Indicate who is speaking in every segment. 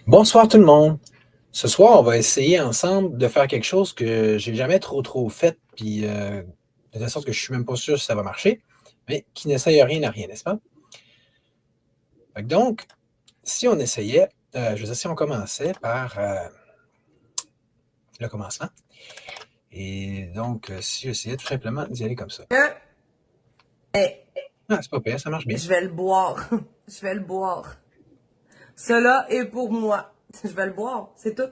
Speaker 1: Bonsoir tout le monde. Ce soir, on va essayer ensemble de faire quelque chose que j'ai jamais trop fait, puis de telle sorte que je suis même pas sûr si ça va marcher, mais qui n'essaye rien à rien, n'est-ce pas? Donc, si on essayait, je veux dire, si on commençait par le commencement, et donc, si j'essayais tout simplement d'y aller comme ça.
Speaker 2: Mais
Speaker 1: Ah, c'est pas pire, ça marche bien.
Speaker 2: je vais le boire. Je vais le boire. Cela est pour moi. Je vais le boire, c'est tout.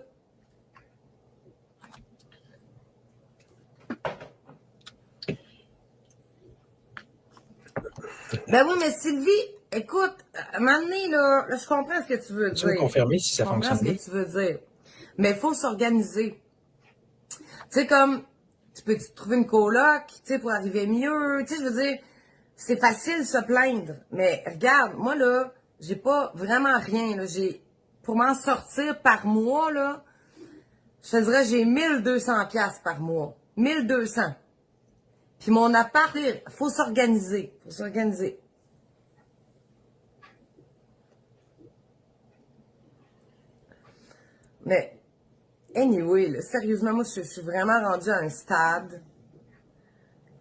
Speaker 2: Ben oui, mais Sylvie, écoute, à un moment donné, là, je comprends ce que tu veux
Speaker 1: Tu me
Speaker 2: dire.
Speaker 1: confirmer si
Speaker 2: Je
Speaker 1: ça
Speaker 2: comprends
Speaker 1: fonctionne
Speaker 2: ce que
Speaker 1: bien?
Speaker 2: tu veux dire. Mais il faut s'organiser. Tu sais, comme, tu peux trouver une coloc, tu sais, pour arriver mieux. Tu sais, je veux dire, c'est facile de se plaindre. Mais regarde, moi, là, j'ai pas vraiment rien, là. Pour m'en sortir par mois, là, je te dirais, j'ai 1 200 $ par mois. 1 200. Puis mon appart, faut s'organiser. Faut s'organiser. Mais, anyway, là, sérieusement, moi, je suis vraiment rendue à un stade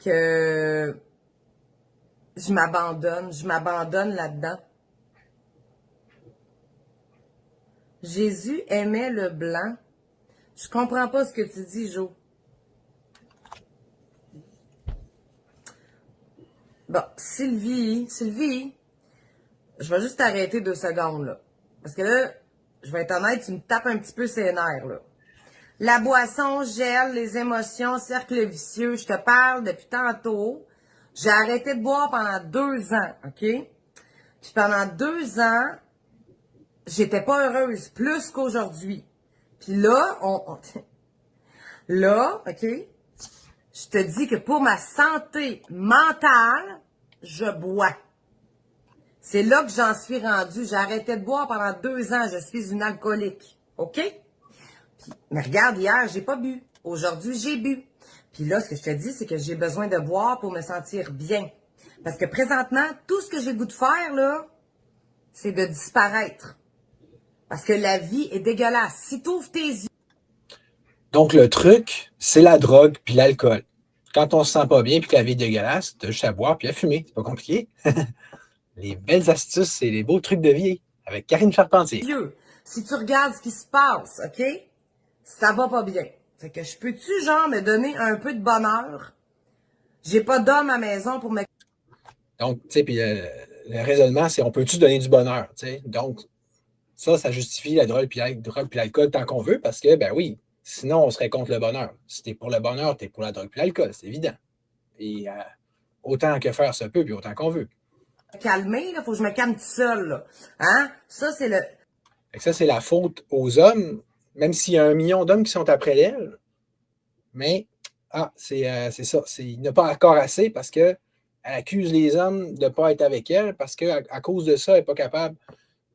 Speaker 2: que je m'abandonne. Je m'abandonne là-dedans. Jésus aimait le blanc. Je comprends pas ce que tu dis, Jo. Bon, Sylvie, je vais juste t'arrêter 2 secondes, là. Parce que là, je vais être honnête, tu me tapes un petit peu ses nerfs, là. La boisson gèle les émotions, cercle vicieux. Je te parle depuis tantôt. J'ai arrêté de boire pendant 2 ans, OK? Puis pendant 2 ans, j'étais pas heureuse, plus qu'aujourd'hui. Puis là, là, OK? Je te dis que pour ma santé mentale, je bois. C'est là que j'en suis rendue. J'ai arrêté de boire pendant 2 ans. Je suis une alcoolique. OK? Mais regarde, hier, j'ai pas bu. Aujourd'hui, j'ai bu. Puis là, ce que je te dis, c'est que j'ai besoin de boire pour me sentir bien. Parce que présentement, tout ce que j'ai le goût de faire, là, c'est de disparaître. Parce que la vie est dégueulasse. Si tu ouvres tes yeux...
Speaker 1: Donc, le truc, c'est la drogue puis l'alcool. Quand on se sent pas bien puis que la vie est dégueulasse, t'as juste à boire puis à fumer. C'est pas compliqué. Les belles astuces et les beaux trucs de vie avec Karine Charpentier.
Speaker 2: Si tu regardes ce qui se passe, OK? Ça va pas bien. Fait que je peux-tu, genre, me donner un peu de bonheur? J'ai pas d'homme à la maison pour me...
Speaker 1: Donc, tu sais, puis le raisonnement, c'est on peut-tu donner du bonheur, tu sais? Donc, ça justifie la drogue puis l'alcool tant qu'on veut parce que, ben oui, sinon, on serait contre le bonheur. Si t'es pour le bonheur, t'es pour la drogue puis l'alcool, c'est évident. Et autant que faire se peut puis autant qu'on veut.
Speaker 2: calmer, là. Faut que je me calme tout seul, là. Hein? Ça, c'est le...
Speaker 1: Fait que ça, c'est la faute aux hommes, même s'il y a 1 million d'hommes qui sont après elle, mais c'est ça. Il n'a pas encore assez parce qu'elle accuse les hommes de ne pas être avec elle parce qu'à à cause de ça, elle n'est pas capable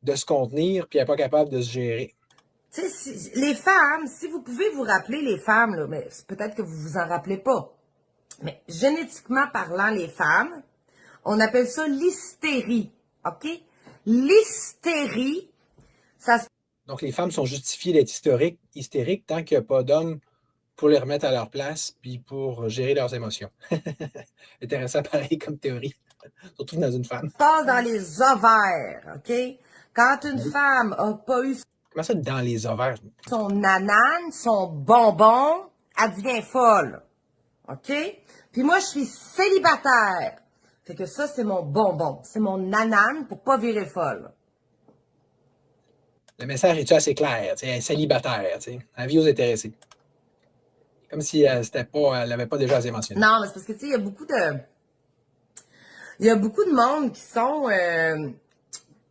Speaker 1: de se contenir puis elle n'est pas capable de se gérer.
Speaker 2: Tu sais, les femmes, si vous pouvez vous rappeler les femmes, là, mais peut-être que vous vous en rappelez pas. Mais génétiquement parlant, les femmes, on appelle ça l'hystérie. OK? L'hystérie, ça se...
Speaker 1: Donc, les femmes sont justifiées d'être hystériques tant qu'il n'y a pas d'hommes pour les remettre à leur place puis pour gérer leurs émotions. Intéressant pareil comme théorie, surtout dans une femme.
Speaker 2: passe dans les ovaires. OK? Quand une femme a pas eu
Speaker 1: Comment ça, dans les ovaires?
Speaker 2: son nanane, son bonbon, elle devient folle. OK? Puis moi, je suis célibataire. Fait que ça, c'est mon bonbon. C'est mon nanane pour pas virer folle.
Speaker 1: Le message est-tu assez clair? Elle est célibataire, avis aux intéressés. Comme si elle n'avait pas déjà assez mentionné.
Speaker 2: Non, mais c'est parce que, tu sais, il y a beaucoup de monde qui sont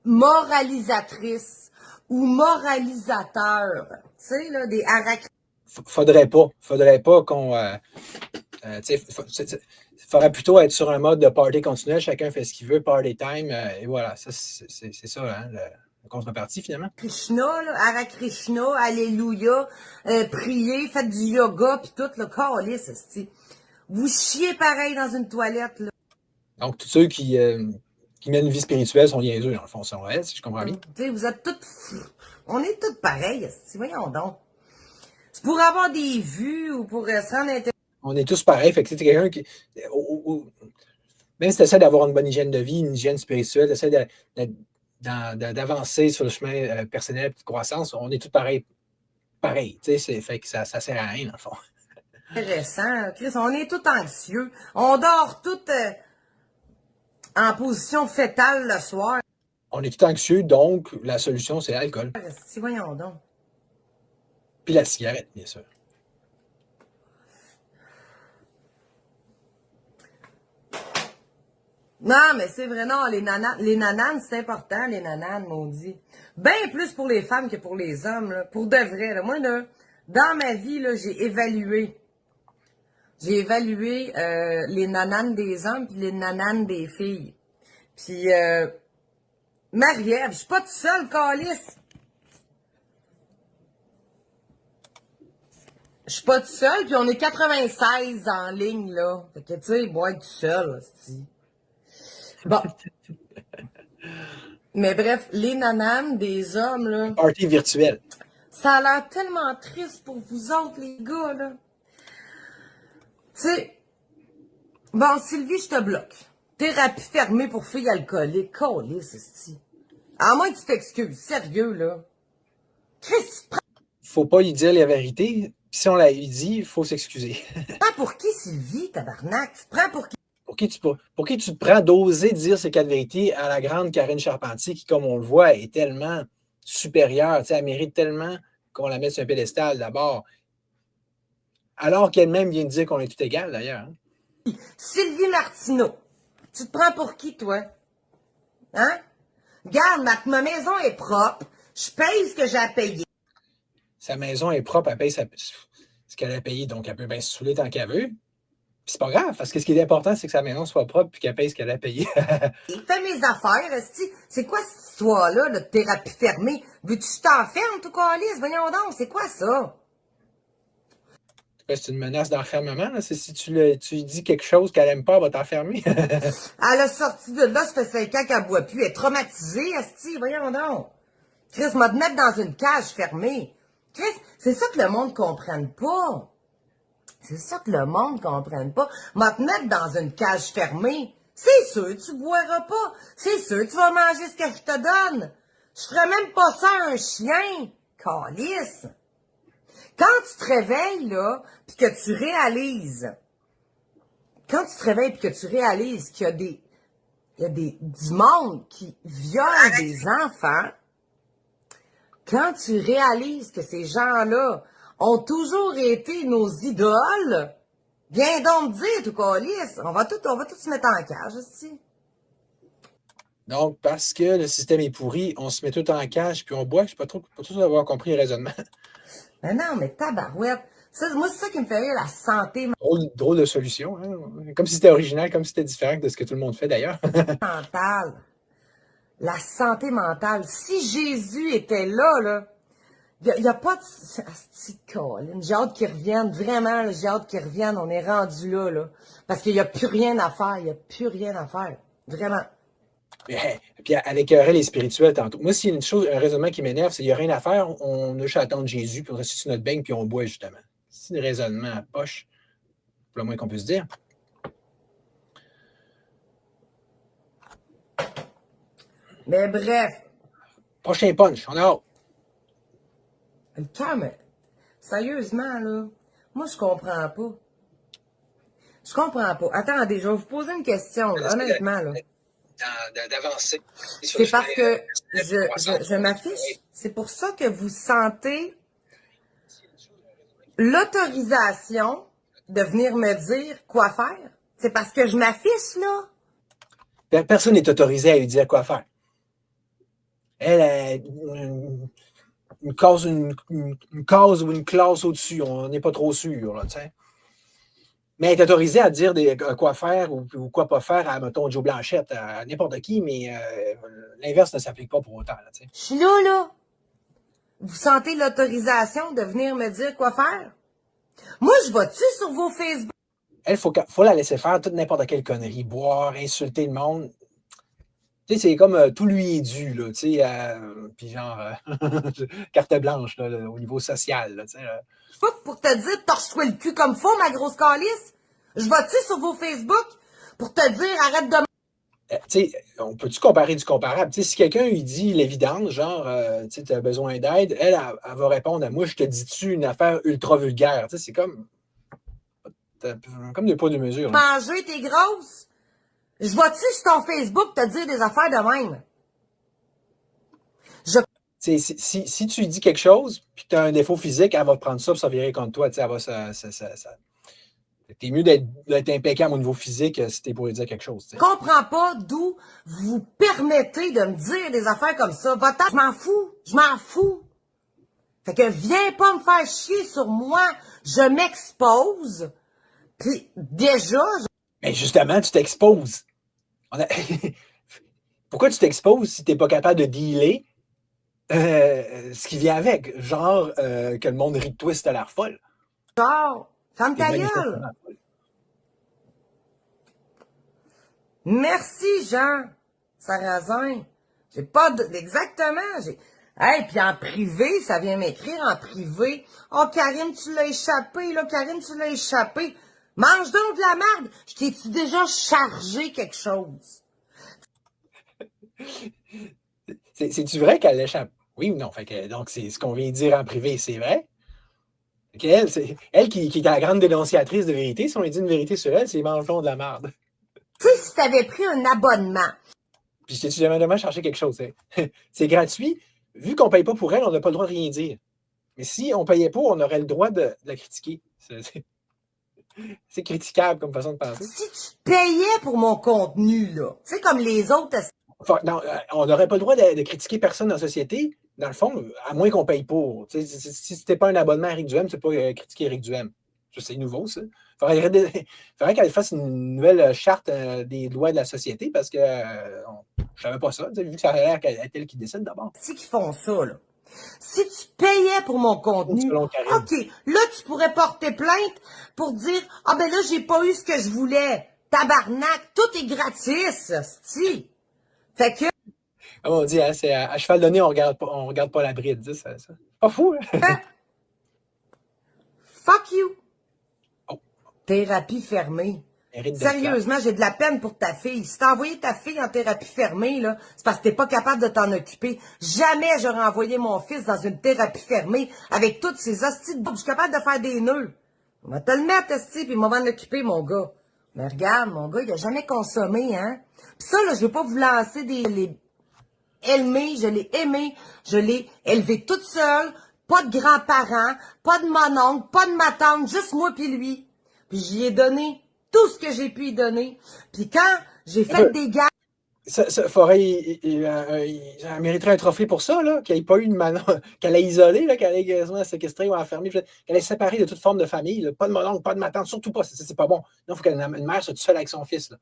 Speaker 2: moralisatrices ou moralisateurs. Tu sais, là, des
Speaker 1: Faudrait pas qu'on... faudrait plutôt être sur un mode de party continuel, chacun fait ce qu'il veut, party time, et voilà, ça, c'est ça, hein, la contrepartie, finalement.
Speaker 2: Krishna, là, Hare Krishna, Alléluia, prier, faites du yoga, puis tout, le calice, esti. Vous chiez pareil dans une toilette, là.
Speaker 1: Donc, tous ceux qui mènent une vie spirituelle sont niaiseux, dans le fond, si je comprends bien.
Speaker 2: Tu sais, vous êtes toutes... On est tous pareils, esti, voyons donc. C'est pour avoir des vues ou pour se rendre intéressant.
Speaker 1: On est tous pareils. Fait que c'est quelqu'un qui. Même si tu essaies d'avoir une bonne hygiène de vie, une hygiène spirituelle, tu essaies d'avancer sur le chemin personnel de croissance, on est tous pareils. Pareil. Fait que ça sert à rien, dans le fond.
Speaker 2: Intéressant. Chris, on est tous anxieux. On dort tous en position fétale le soir.
Speaker 1: On est tous anxieux, donc la solution, c'est l'alcool.
Speaker 2: Si, voyons donc.
Speaker 1: Puis la cigarette, bien sûr.
Speaker 2: Non, mais c'est vrai, non, les nananes, c'est important, les nananes, maudit. Bien plus pour les femmes que pour les hommes, là. Pour de vrai, là. Moi, là, dans ma vie, là, j'ai évalué les nananes des hommes puis les nananes des filles. Puis, Marie-Ève, je suis pas toute seule, câlisse. Je suis pas toute seule, puis on est 96 en ligne, là. Fait que, tu sais, boire tout seul, aussi. Bon. Mais bref, les nananes des hommes, là.
Speaker 1: Party virtuel.
Speaker 2: Ça a l'air tellement triste pour vous autres, les gars, là. Tu sais, bon, Sylvie, je te bloque. Thérapie fermée pour filles alcooliques. Câlisse, esti. À moins que tu t'excuses. Sérieux, là. Chris,
Speaker 1: Faut pas lui dire la vérité. Puis si on la lui dit, il faut s'excuser.
Speaker 2: prends pour qui, Sylvie, tabarnak? Tu te prends pour qui?
Speaker 1: Pour qui tu te prends d'oser dire ces quatre vérités à la grande Karine Charpentier, qui, comme on le voit, est tellement supérieure. Tu sais, elle mérite tellement qu'on la mette sur un pédestal d'abord. Alors qu'elle-même vient de dire qu'on est tout égal, d'ailleurs. Hein?
Speaker 2: Sylvie Martineau. Tu te prends pour qui, toi? Hein? Regarde, ma maison est propre. Je paye ce que j'ai à payer.
Speaker 1: Sa maison est propre, elle paye ce qu'elle a payé, donc elle peut bien se saouler tant qu'elle veut. Puis c'est pas grave, parce que ce qui est important, c'est que sa maison soit propre et qu'elle paye ce qu'elle a payé.
Speaker 2: Fais mes affaires, esti. C'est quoi cette histoire-là, de thérapie fermée? Veux-tu que je t'enferme, tout câlisse? Voyons donc, c'est quoi ça?
Speaker 1: C'est une menace d'enfermement. Là. Si tu lui dis quelque chose qu'elle aime pas, elle va t'enfermer.
Speaker 2: Elle a sorti de là, ça fait 5 ans qu'elle boit plus. Elle est traumatisée, esti. Voyons donc. Chris, m'a te mettre dans une cage fermée. Chris, c'est ça que le monde comprenne pas. C'est ça que le monde comprenne pas. M'a te mettre dans une cage fermée. C'est sûr, tu boiras pas. C'est sûr, tu vas manger ce que je te donne. Je ferais même pas ça à un chien. Calice. Quand tu te réveilles, là, pis que tu réalises, qu'il y a du monde qui viole des enfants, quand tu réalises que ces gens-là ont toujours été nos idoles, viens donc dire, tout câlisse, on va tout se mettre en cage, aussi.
Speaker 1: Donc, parce que le système est pourri, on se met tout en cage puis on boit. Je ne suis pas trop avoir compris le raisonnement.
Speaker 2: Mais non, mais tabarouette. Ça, moi, c'est ça qui me fait rire, la santé
Speaker 1: Drôle de solution. Hein? Comme si c'était original, comme si c'était différent de ce que tout le monde fait d'ailleurs.
Speaker 2: mentale. La santé mentale. Si Jésus était là, il y a pas de... Asti de Colin. J'ai hâte qu'il revienne. Vraiment, là, j'ai hâte qu'il revienne. On est rendu là. Parce qu'il n'y a plus rien à faire. Il n'y a plus rien à faire. Vraiment.
Speaker 1: Puis elle écœurait les spirituels tantôt. Moi, s'il y a une chose, un raisonnement qui m'énerve, c'est qu'il n'y a rien à faire, on a juste à attendre Jésus, puis on reste sur notre beigne, puis on boit, justement. C'est un raisonnement à poche, pour le moins qu'on puisse dire.
Speaker 2: Mais bref.
Speaker 1: Prochain punch, on a hâte.
Speaker 2: Calme. Sérieusement, là, moi, je comprends pas. Je comprends pas. Attendez, je vais vous poser une question, là, honnêtement, là.
Speaker 1: D'avancer.
Speaker 2: C'est parce que je m'affiche. C'est pour ça que vous sentez l'autorisation de venir me dire quoi faire. C'est parce que je m'affiche, là.
Speaker 1: Personne n'est autorisé à lui dire quoi faire. Elle, une case ou une classe au-dessus, on n'est pas trop sûr, là, tu sais. Mais elle est autorisée à dire quoi faire ou quoi pas faire à, mettons, Joe Blanchette, à n'importe qui, mais l'inverse ne s'applique pas pour autant, là, tu sais.
Speaker 2: Je suis là. Vous sentez l'autorisation de venir me dire quoi faire? Moi, je vais-tu sur vos Facebook?
Speaker 1: Elle, faut la laisser faire toute n'importe quelle connerie, boire, insulter le monde. Tu sais, c'est comme tout lui est dû, là, tu sais, puis genre, carte blanche, là, au niveau social, là, tu sais.
Speaker 2: Pour te dire, torche-toi le cul comme faux, ma grosse calice. Je vais-tu sur vos Facebook pour te dire, arrête de...
Speaker 1: Tu sais, on peut-tu comparer du comparable? Tu sais, si quelqu'un lui dit l'évidence, genre, tu sais, tu as besoin d'aide, elle va répondre à moi, je te dis-tu une affaire ultra vulgaire. Tu sais, c'est comme deux poids, deux mesures, hein.
Speaker 2: Manger, t'es grosse. Je vais-tu sur ton Facebook te dire des affaires de même? Je
Speaker 1: Si tu lui dis quelque chose, puis que tu as un défaut physique, elle va prendre ça pour s'en virer contre toi. Tu sais, elle va T'es mieux d'être impeccable au niveau physique si t'es pour lui dire quelque chose. Tu sais.
Speaker 2: comprends pas d'où vous permettez de me dire des affaires comme ça. Va-t'en, je m'en fous. Je m'en fous. Fait que viens pas me faire chier sur moi. Je m'expose. Puis déjà,
Speaker 1: Mais justement, tu t'exposes. On a- Pourquoi tu t'exposes si t'es pas capable de dealer ce qui vient avec? Genre que le monde rit de toi si t'as l'air folle.
Speaker 2: genre, ferme
Speaker 1: T'es
Speaker 2: ta gueule.
Speaker 1: manifestement folle.
Speaker 2: Merci, Jean. Sarrazin. J'ai pas de... Exactement. Hey, puis en privé, ça vient m'écrire en privé. Oh, Karine, tu l'as échappé, là. Karine, tu l'as échappé. Mange donc de la merde. Je t'ai-tu déjà chargé quelque chose?
Speaker 1: C'est-tu vrai qu'elle l'échappe? Oui ou non? Donc, c'est ce qu'on vient de dire en privé, c'est vrai? C'est elle qui est la grande dénonciatrice de vérité. Si on lui dit une vérité sur elle, c'est mange donc de la merde.
Speaker 2: Tu sais, si t'avais pris un abonnement.
Speaker 1: Puis je t'ai jamais cherché quelque chose. C'est gratuit. Vu qu'on ne paye pas pour elle, on n'a pas le droit de rien dire. Mais si on payait pas, on aurait le droit de la critiquer. C'est critiquable comme façon de penser.
Speaker 2: Si tu payais pour mon contenu, là. Tu sais, comme les autres.
Speaker 1: Enfin, non, on n'aurait pas le droit de critiquer personne dans la société, dans le fond, à moins qu'on paye pour. Si c'était pas un abonnement à Éric Duhem, tu ne peux pas critiquer Éric Duhem. C'est nouveau, ça. Faudrait qu'elle fasse une nouvelle charte des lois de la société parce que je savais pas ça. Vu que ça a l'air qu'elle est elle qui décide d'abord.
Speaker 2: Si qui font ça, là. Si tu payais pour mon contenu,
Speaker 1: Selon Karine.
Speaker 2: OK, là, tu pourrais porter plainte pour dire, ah ben là, j'ai pas eu ce que je voulais. Tabarnak, tout est gratis, si. Fait que,
Speaker 1: Comme on dit, hein, c'est à cheval donné, on regarde pas la bride. Ça. Pas fou, hein?
Speaker 2: fuck you.
Speaker 1: Oh,
Speaker 2: Thérapie fermée.
Speaker 1: mérite d'être clair.
Speaker 2: Sérieusement, j'ai de la peine pour ta fille. Si t'as envoyé ta fille en thérapie fermée, là, c'est parce que t'es pas capable de t'en occuper. Jamais j'aurais envoyé mon fils dans une thérapie fermée avec toutes ces hosties de... Je suis capable de faire des nœuds. On va te le mettre, hostie, puis on va m'en occuper, mon gars. Mais regarde, mon gars, il a jamais consommé, hein. Pis ça, là, je veux pas vous lancer je l'ai aimé, je l'ai élevé toute seule, pas de grands-parents, pas de mon oncle, pas de ma tante, juste moi puis lui. Puis j'y ai donné tout ce que j'ai pu y donner. Puis quand j'ai fait des gars...
Speaker 1: Elle mériterait un trophée pour ça, là, qu'elle n'ait pas eu de Manon, qu'elle ait isolé, là, qu'elle ait quasiment séquestré ou enfermé, qu'elle ait séparé de toute forme de famille, là. Pas de mon oncle, pas de ma tante, surtout pas, c'est pas bon. Non, il faut qu'une mère soit toute seule avec son fils. Là.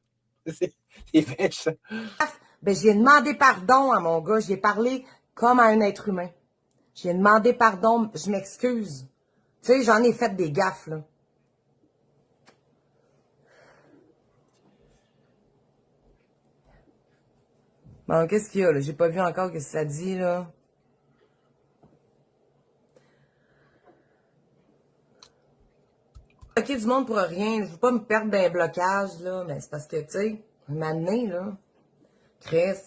Speaker 1: C'est vêche, ça.
Speaker 2: Ben, j'ai demandé pardon à mon gars. J'ai parlé comme à un être humain. J'ai demandé pardon. Je m'excuse. Tu sais, j'en ai fait des gaffes, là. Bon, qu'est-ce qu'il y a, là? J'ai pas vu encore ce que ça dit, là. Ok, du monde pour rien. Je veux pas me perdre d'un blocage, là. Mais c'est parce que, tu sais, un moment donné, là. Chris.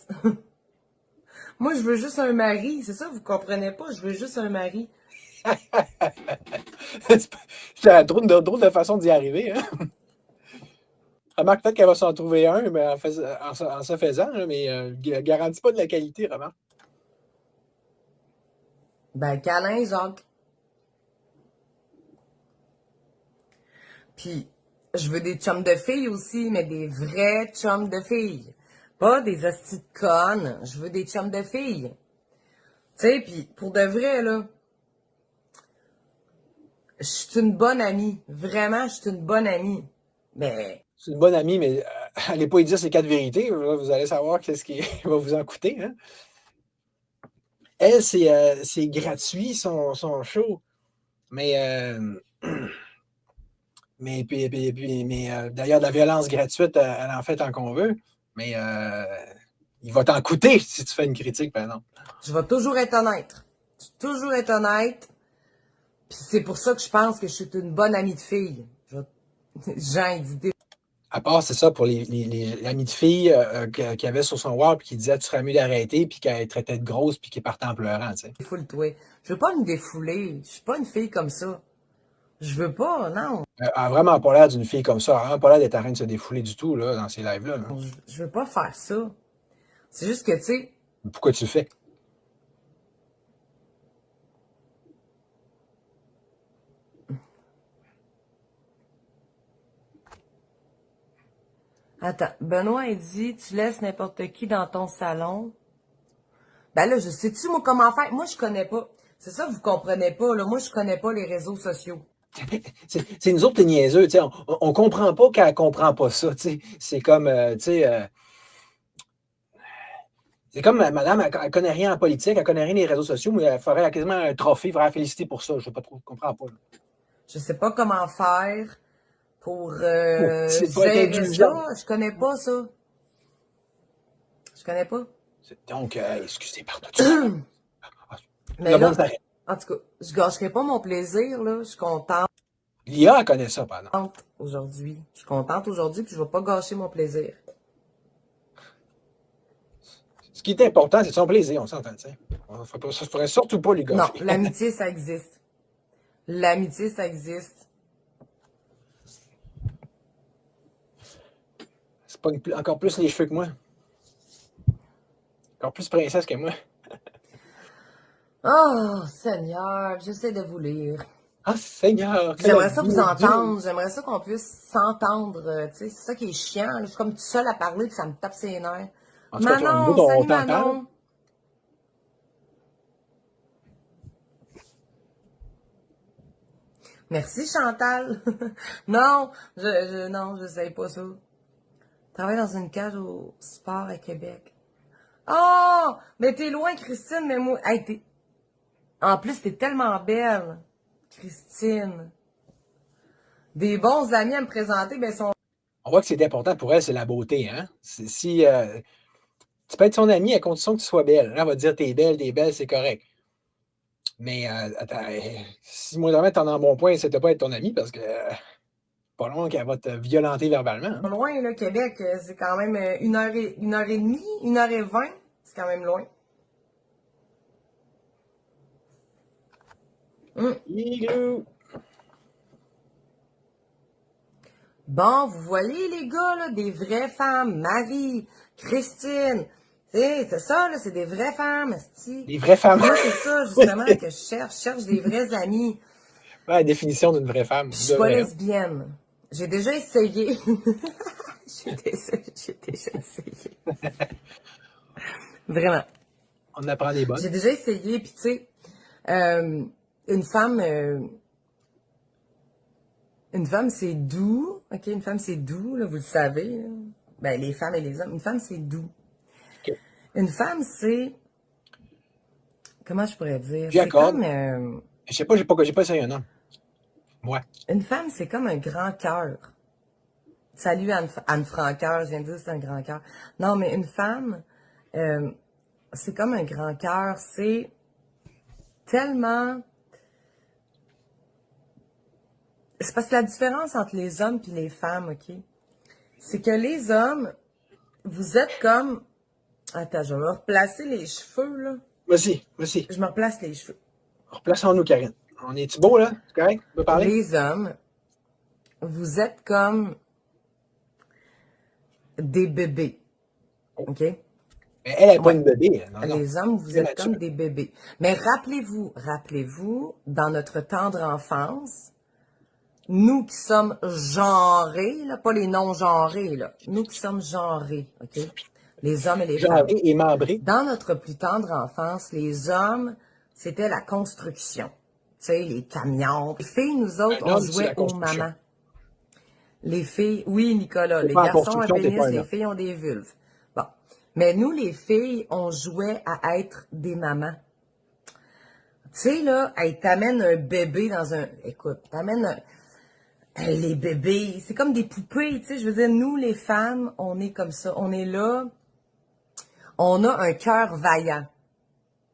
Speaker 2: Moi, je veux juste un mari. C'est ça, vous comprenez pas? Je veux juste un mari.
Speaker 1: C'est une drôle de façon d'y arriver. Hein? Remarque peut-être qu'elle va s'en trouver un mais en se faisant, là, mais garantit pas de la qualité, remarque.
Speaker 2: Ben, câlin, Jacques. Puis, je veux des chums de filles aussi, mais des vrais chums de filles. Pas des hosties de connes. Je veux des chums de filles. Tu sais, puis pour de vrai, là, je suis une bonne amie. Vraiment, je suis une bonne amie. Mais,
Speaker 1: C'est une bonne amie, mais allez pas y dire ces 4 vérités. Là, vous allez savoir qu'est-ce qui va vous en coûter. Hein? Elle, c'est gratuit, son show. Mais, d'ailleurs, de la violence gratuite, elle en fait tant qu'on veut. Mais il va t'en coûter si tu fais une critique, par exemple.
Speaker 2: Je vais toujours être honnête. Je vais toujours être honnête. Puis c'est pour ça que je pense que je suis une bonne amie de fille. Jean, il dit
Speaker 1: À part, c'est ça, pour les amis de filles qu'il y avait sur son wall, puis qui disait tu serais mieux d'arrêter, puis qu'elle traitait de grosse, puis qu'il partait en pleurant, tu sais.
Speaker 2: défoule-toi. Je veux pas me défouler. Je suis pas une fille comme ça. Je veux pas, non.
Speaker 1: Elle a vraiment pas l'air d'une fille comme ça. Elle a vraiment pas l'air d'être en train de se défouler du tout, là, dans ces lives-là. Là.
Speaker 2: Je veux pas faire ça. C'est juste que, tu sais,
Speaker 1: Pourquoi tu le fais?
Speaker 2: attends, Benoît, il dit, tu laisses n'importe qui dans ton salon. Ben là, je sais-tu, moi, comment faire? Moi, je connais pas. C'est ça, vous comprenez pas, là. Moi, je connais pas les réseaux sociaux.
Speaker 1: C'est nous autres, les niaiseux, tu sais. On comprend pas qu'elle comprend pas ça, tu sais. C'est comme, tu sais... c'est comme madame, elle connaît rien en politique, elle connaît rien des réseaux sociaux, mais elle ferait quasiment un trophée, il faudrait la féliciter pour ça. Je sais pas trop, je comprends pas. Là.
Speaker 2: Je sais pas comment faire pour
Speaker 1: C'est pas être
Speaker 2: gérer
Speaker 1: indulgent.
Speaker 2: ça. Je connais pas ça. Je connais pas.
Speaker 1: Donc, excusez, pardon.
Speaker 2: Mais là, en tout cas, je gâcherai pas mon plaisir, là. Je suis contente
Speaker 1: L'IA, elle connaît ça, pardon.
Speaker 2: aujourd'hui. Je suis contente aujourd'hui, puis je vais pas gâcher mon plaisir.
Speaker 1: Ce qui est important, c'est son plaisir, on s'entend, tu sais. Ça ne ferait surtout pas lui gâcher.
Speaker 2: Non, l'amitié, ça existe. L'amitié, ça existe.
Speaker 1: C'est pas encore plus les cheveux que moi. Encore plus princesse que moi.
Speaker 2: Oh, Seigneur, j'essaie de vous lire.
Speaker 1: Ah, Seigneur!
Speaker 2: J'aimerais ça vous entendre. J'aimerais ça qu'on puisse s'entendre. Tu sais, c'est ça qui est chiant. Là. Je suis comme tout seul à parler, puis ça me tape ses nerfs.
Speaker 1: En tout cas,
Speaker 2: Manon,
Speaker 1: on
Speaker 2: salut
Speaker 1: t'entend.
Speaker 2: Manon. Merci Chantal. Non, non, je sais pas ça. Travaille dans une cage au sport à Québec. Oh, mais t'es loin, Christine, mais moi, hey, en plus, t'es tellement belle, Christine. Des bons amis à me présenter, ben sont.
Speaker 1: On voit que c'est important pour elle, c'est la beauté, hein? Si tu peux être son amie à condition que tu sois belle. Elle va te dire t'es belle, c'est correct. Mais attends, si moi vraiment t'en as un bon point, c'est de pas être ton ami parce que pas loin qu'elle va te violenter verbalement. Hein?
Speaker 2: Loin, là, Québec, c'est quand même 1h30, 1h20. C'est quand même loin. Bon, vous voyez, les gars, là, des vraies femmes. Marie, Christine. C'est ça, là, c'est des vraies femmes, esti.
Speaker 1: Des vraies femmes.
Speaker 2: Moi, c'est ça, justement, que je cherche. Je cherche des vrais amis.
Speaker 1: Ouais, la définition d'une vraie femme.
Speaker 2: Puis je suis pas lesbienne. J'ai déjà essayé. J'ai déjà essayé. Vraiment.
Speaker 1: On apprend des bonnes.
Speaker 2: J'ai déjà essayé, puis tu sais, une femme, c'est doux. OK, une femme, c'est doux, là, vous le savez. Là. Ben, les femmes et les hommes. Une femme, c'est doux.
Speaker 1: Okay.
Speaker 2: Une femme, c'est... Comment je pourrais dire?
Speaker 1: C'est comme...
Speaker 2: Je
Speaker 1: sais pas, j'ai pas essayé un homme. Moi.
Speaker 2: Une femme, c'est comme un grand cœur. Salut Anne Franqueur, je viens de dire que c'est un grand cœur. Non, mais une femme, c'est comme un grand cœur. C'est tellement... C'est parce que la différence entre les hommes et les femmes, OK? C'est que les hommes, vous êtes comme... Attends, je vais me replacer les cheveux, là.
Speaker 1: Vas-y.
Speaker 2: Je me replace les cheveux.
Speaker 1: Replaçons-nous, Karine. On est-tu beau, là? C'est correct? On peut parler?
Speaker 2: Les hommes, vous êtes comme des bébés. OK?
Speaker 1: Mais elle n'est pas une bébé. Non,
Speaker 2: les hommes, vous êtes comme des bébés. Mais rappelez-vous, dans notre tendre enfance, nous qui sommes genrés, là, pas les non-genrés, là, nous qui sommes genrés, OK? Les hommes et les femmes.
Speaker 1: Genrés et membrés.
Speaker 2: Dans notre plus tendre enfance, les hommes, c'était la construction. Tu sais, les camions. Les filles, nous autres, on jouait aux mamans. Les filles, oui, Nicolas, les garçons ont un pénis, les filles ont des vulves. Bon. Mais nous, les filles, on jouait à être des mamans. Tu sais, là, hey, t'amènes un bébé dans un... Écoute, t'amènes un... Hey, les bébés, c'est comme des poupées, tu sais. Je veux dire, nous, les femmes, on est comme ça. On est là, on a un cœur vaillant.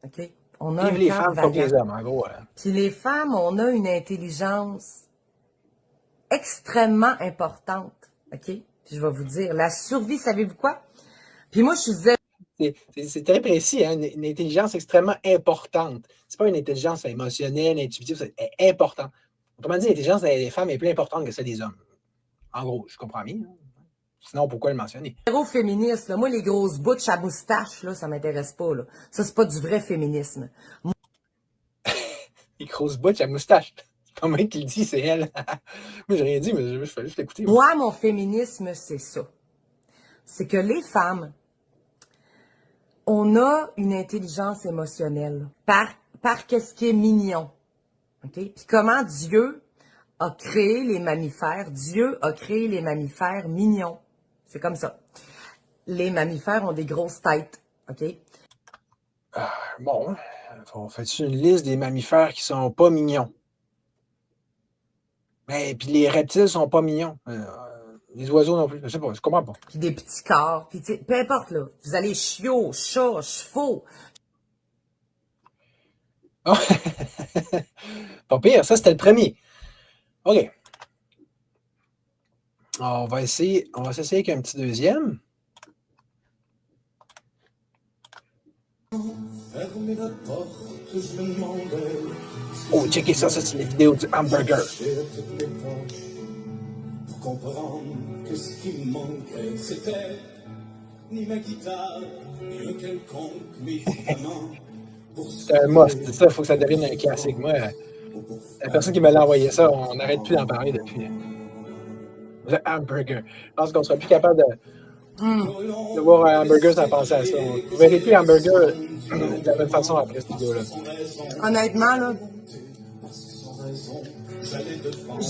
Speaker 2: OK? On a
Speaker 1: Vive
Speaker 2: un
Speaker 1: les
Speaker 2: cœur
Speaker 1: femmes contre les
Speaker 2: vaillant.
Speaker 1: hommes, en gros.
Speaker 2: Puis les femmes, on a une intelligence extrêmement importante. OK? Puis je vais vous dire, la survie, savez-vous quoi? Puis moi, je suis zéro.
Speaker 1: C'est très précis, hein? Une intelligence extrêmement importante. C'est pas une intelligence émotionnelle, intuitive, c'est important. Autrement dit, l'intelligence des femmes est plus importante que celle des hommes. En gros, je comprends bien. Hein? Sinon, pourquoi le mentionner?
Speaker 2: Zéro féministe. Là. Moi, les grosses bouches à moustache, là, ça m'intéresse pas. Là. Ça, c'est pas du vrai féminisme.
Speaker 1: Les grosses bouches à moustache. C'est pas moi qui le dis, c'est elle. Moi, j'ai rien dit, mais je fallait juste l'écouter.
Speaker 2: Moi, mon féminisme, c'est ça. C'est que les femmes, on a une intelligence émotionnelle par qu'est-ce qui est mignon. Okay? Puis comment Dieu a créé les mammifères? Dieu a créé les mammifères mignons. C'est comme ça. Les mammifères ont des grosses têtes. OK?
Speaker 1: Bon, on fait une liste des mammifères qui sont pas mignons. Mais puis les reptiles sont pas mignons. Les oiseaux non plus. Je sais pas, je comprends pas.
Speaker 2: Puis des petits corps. Puis peu importe, là. Vous allez chiots, chats, chevaux.
Speaker 1: Oh. Pas pire, ça c'était le premier. OK. Alors, on va s'essayer avec un petit deuxième. Oh, checkez ça, c'est la vidéo du hamburger.
Speaker 3: Pour comprendre que ce qui me manquait, c'était ni ma guitare, ni un quelconque médicament.
Speaker 1: C'est un must, c'est ça, il faut que ça devienne un classique. Moi, la personne qui me l'a envoyé ça, on n'arrête plus d'en parler depuis. Le hamburger. Je pense qu'on ne sera plus capable de voir un hamburger sans penser à ça. On ne verrait plus hamburger de la même façon après cette vidéo-là.
Speaker 2: Honnêtement, là,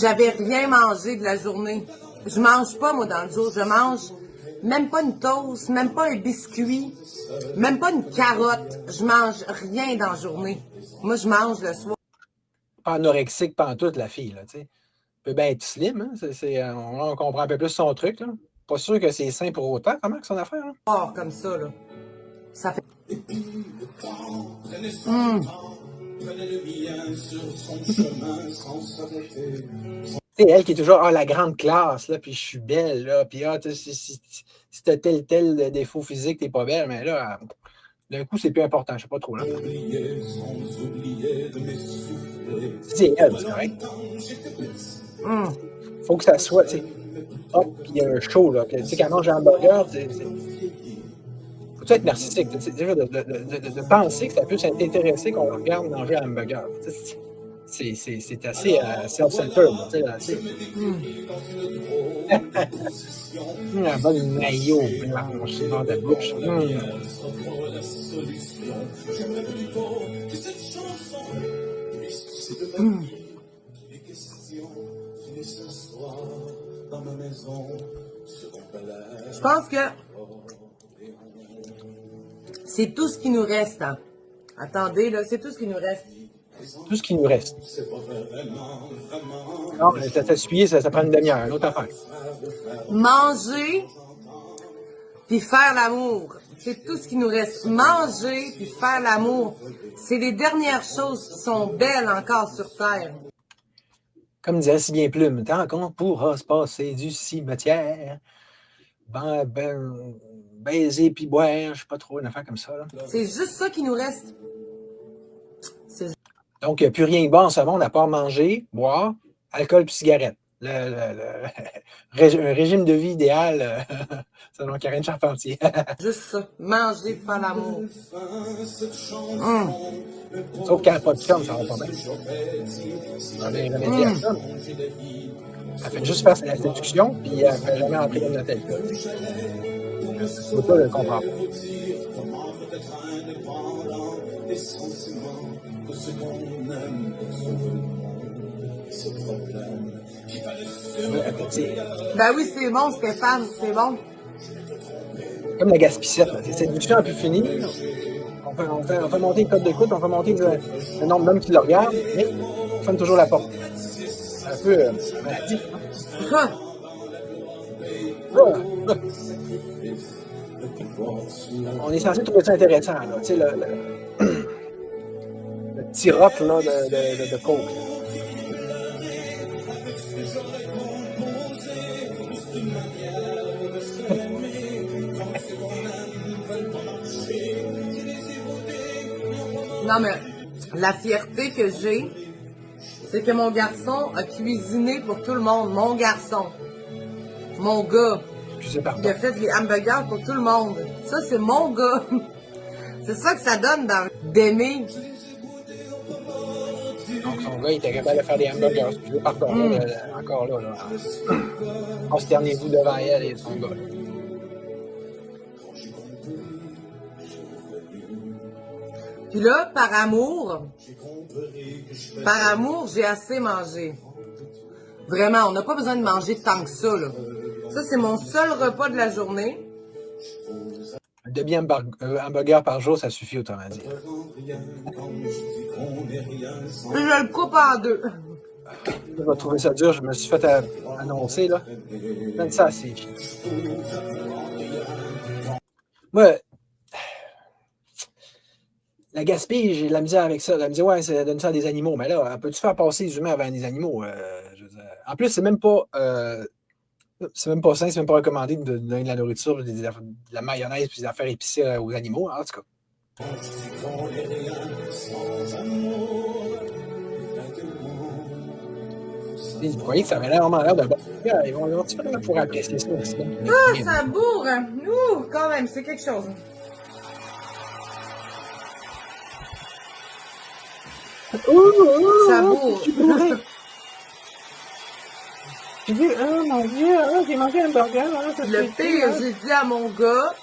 Speaker 2: j'avais rien mangé de la journée. Je mange pas, moi, dans le jour. Je mange même pas une toast, même pas un biscuit, même pas une carotte. Je mange rien dans la journée. Moi, je mange le soir.
Speaker 1: Pas anorexique pantoute, la fille, là, tu sais. Peut bien être slim, hein? On comprend un peu plus son truc, là. Pas sûr que c'est sain pour autant, comment que son affaire, là?
Speaker 2: Comme ça, là. Ça fait...
Speaker 1: C'est elle qui est toujours, la grande classe, là, puis je suis belle, là, puis si t'as tel défaut physique, t'es pas belle, mais là, d'un coup, c'est plus important, je sais pas trop, là. C'est elle, c'est correct. Faut que ça soit, tu sais, hop, puis il y a un show, là, tu sais, quand on mange un hamburger, faut-tu être narcissique, de penser que ça peut s'intéresser qu'on regarde manger un hamburger, c'est assez self-centered, tu sais, assez. Un bon maillot blanche dans la bouche.
Speaker 2: Je pense que c'est tout ce qui nous reste. Hein. Attendez, là, c'est tout ce qui nous reste.
Speaker 1: Tout ce qui nous reste. Non, ça s'essuyer, ça prend une demi-heure, une autre affaire.
Speaker 2: Manger, puis faire l'amour. C'est tout ce qui nous reste. Manger, puis faire l'amour. C'est les dernières choses qui sont belles encore sur Terre.
Speaker 1: Comme disait si bien Plume, tant qu'on pourra se passer du cimetière, baiser puis boire, je sais pas trop, une affaire comme ça. Là.
Speaker 2: C'est juste ça qui nous reste.
Speaker 1: Donc, il n'y a plus rien de bon en ce monde à part manger, boire, alcool puis cigarette. Un régime de vie idéal, selon Karine Charpentier.
Speaker 2: Juste ça. Manger, faire l'amour.
Speaker 1: Sauf qu'elle n'a pas de chum, ça va pas bien. On est remédié à ça. Elle fait juste faire la séduction, puis elle ne fait jamais entrer dans notre alcool. Faut pas le comprendre.
Speaker 2: Ben oui, c'est bon, Stéphane, c'est bon.
Speaker 1: Comme la gaspissette, c'est séduction à plus finir. On fait monter le code d'écoute, on fait monter le nombre d'hommes qui le regardent, mais on ferme toujours la porte. C'est un peu maladif. On est censé trouver ça intéressant, là. Tu sais, le petit rock là, de coke. Là.
Speaker 2: Non, mais la fierté que j'ai, c'est que mon garçon a cuisiné pour tout le monde. Mon garçon. Mon gars.
Speaker 1: Excusez, pardon.
Speaker 2: Il a fait les hamburgers pour tout le monde. Ça, c'est mon gars. C'est ça que ça donne d'aimer.
Speaker 1: Donc, son gars, il était capable de faire des hamburgers. Excusez, pardon. Là, encore là. Consternez-vous devant elle et son gars. Là.
Speaker 2: Puis là, par amour, j'ai assez mangé. Vraiment, on n'a pas besoin de manger tant que ça, là. Ça, c'est mon seul repas de la journée.
Speaker 1: Un demi-hamburger par jour, ça suffit, autrement dit.
Speaker 2: Je le coupe en deux.
Speaker 1: Je vais trouver ça dur. Je me suis fait annoncer, là. Donne ça assez. Moi, la Gaspille, j'ai de la misère avec ça. Elle me dit, ouais, ça donne ça à des animaux. Mais là, peux-tu faire passer les humains avant des animaux? Je veux dire. En plus, c'est même pas sain, c'est même pas recommandé de donner de la nourriture, de la mayonnaise et des affaires épicées aux animaux, en tout cas. Vous voyez que ça avait vraiment l'air d'un bon gars. Ils vont faire pour apprécier ça aussi.
Speaker 2: Ah, ça bourre! Ouh, quand même, c'est quelque chose. Ça bourre.
Speaker 1: J'ai dit, oh mon Dieu, j'ai mangé un burger.
Speaker 2: Le pire, j'ai dit à mon gars,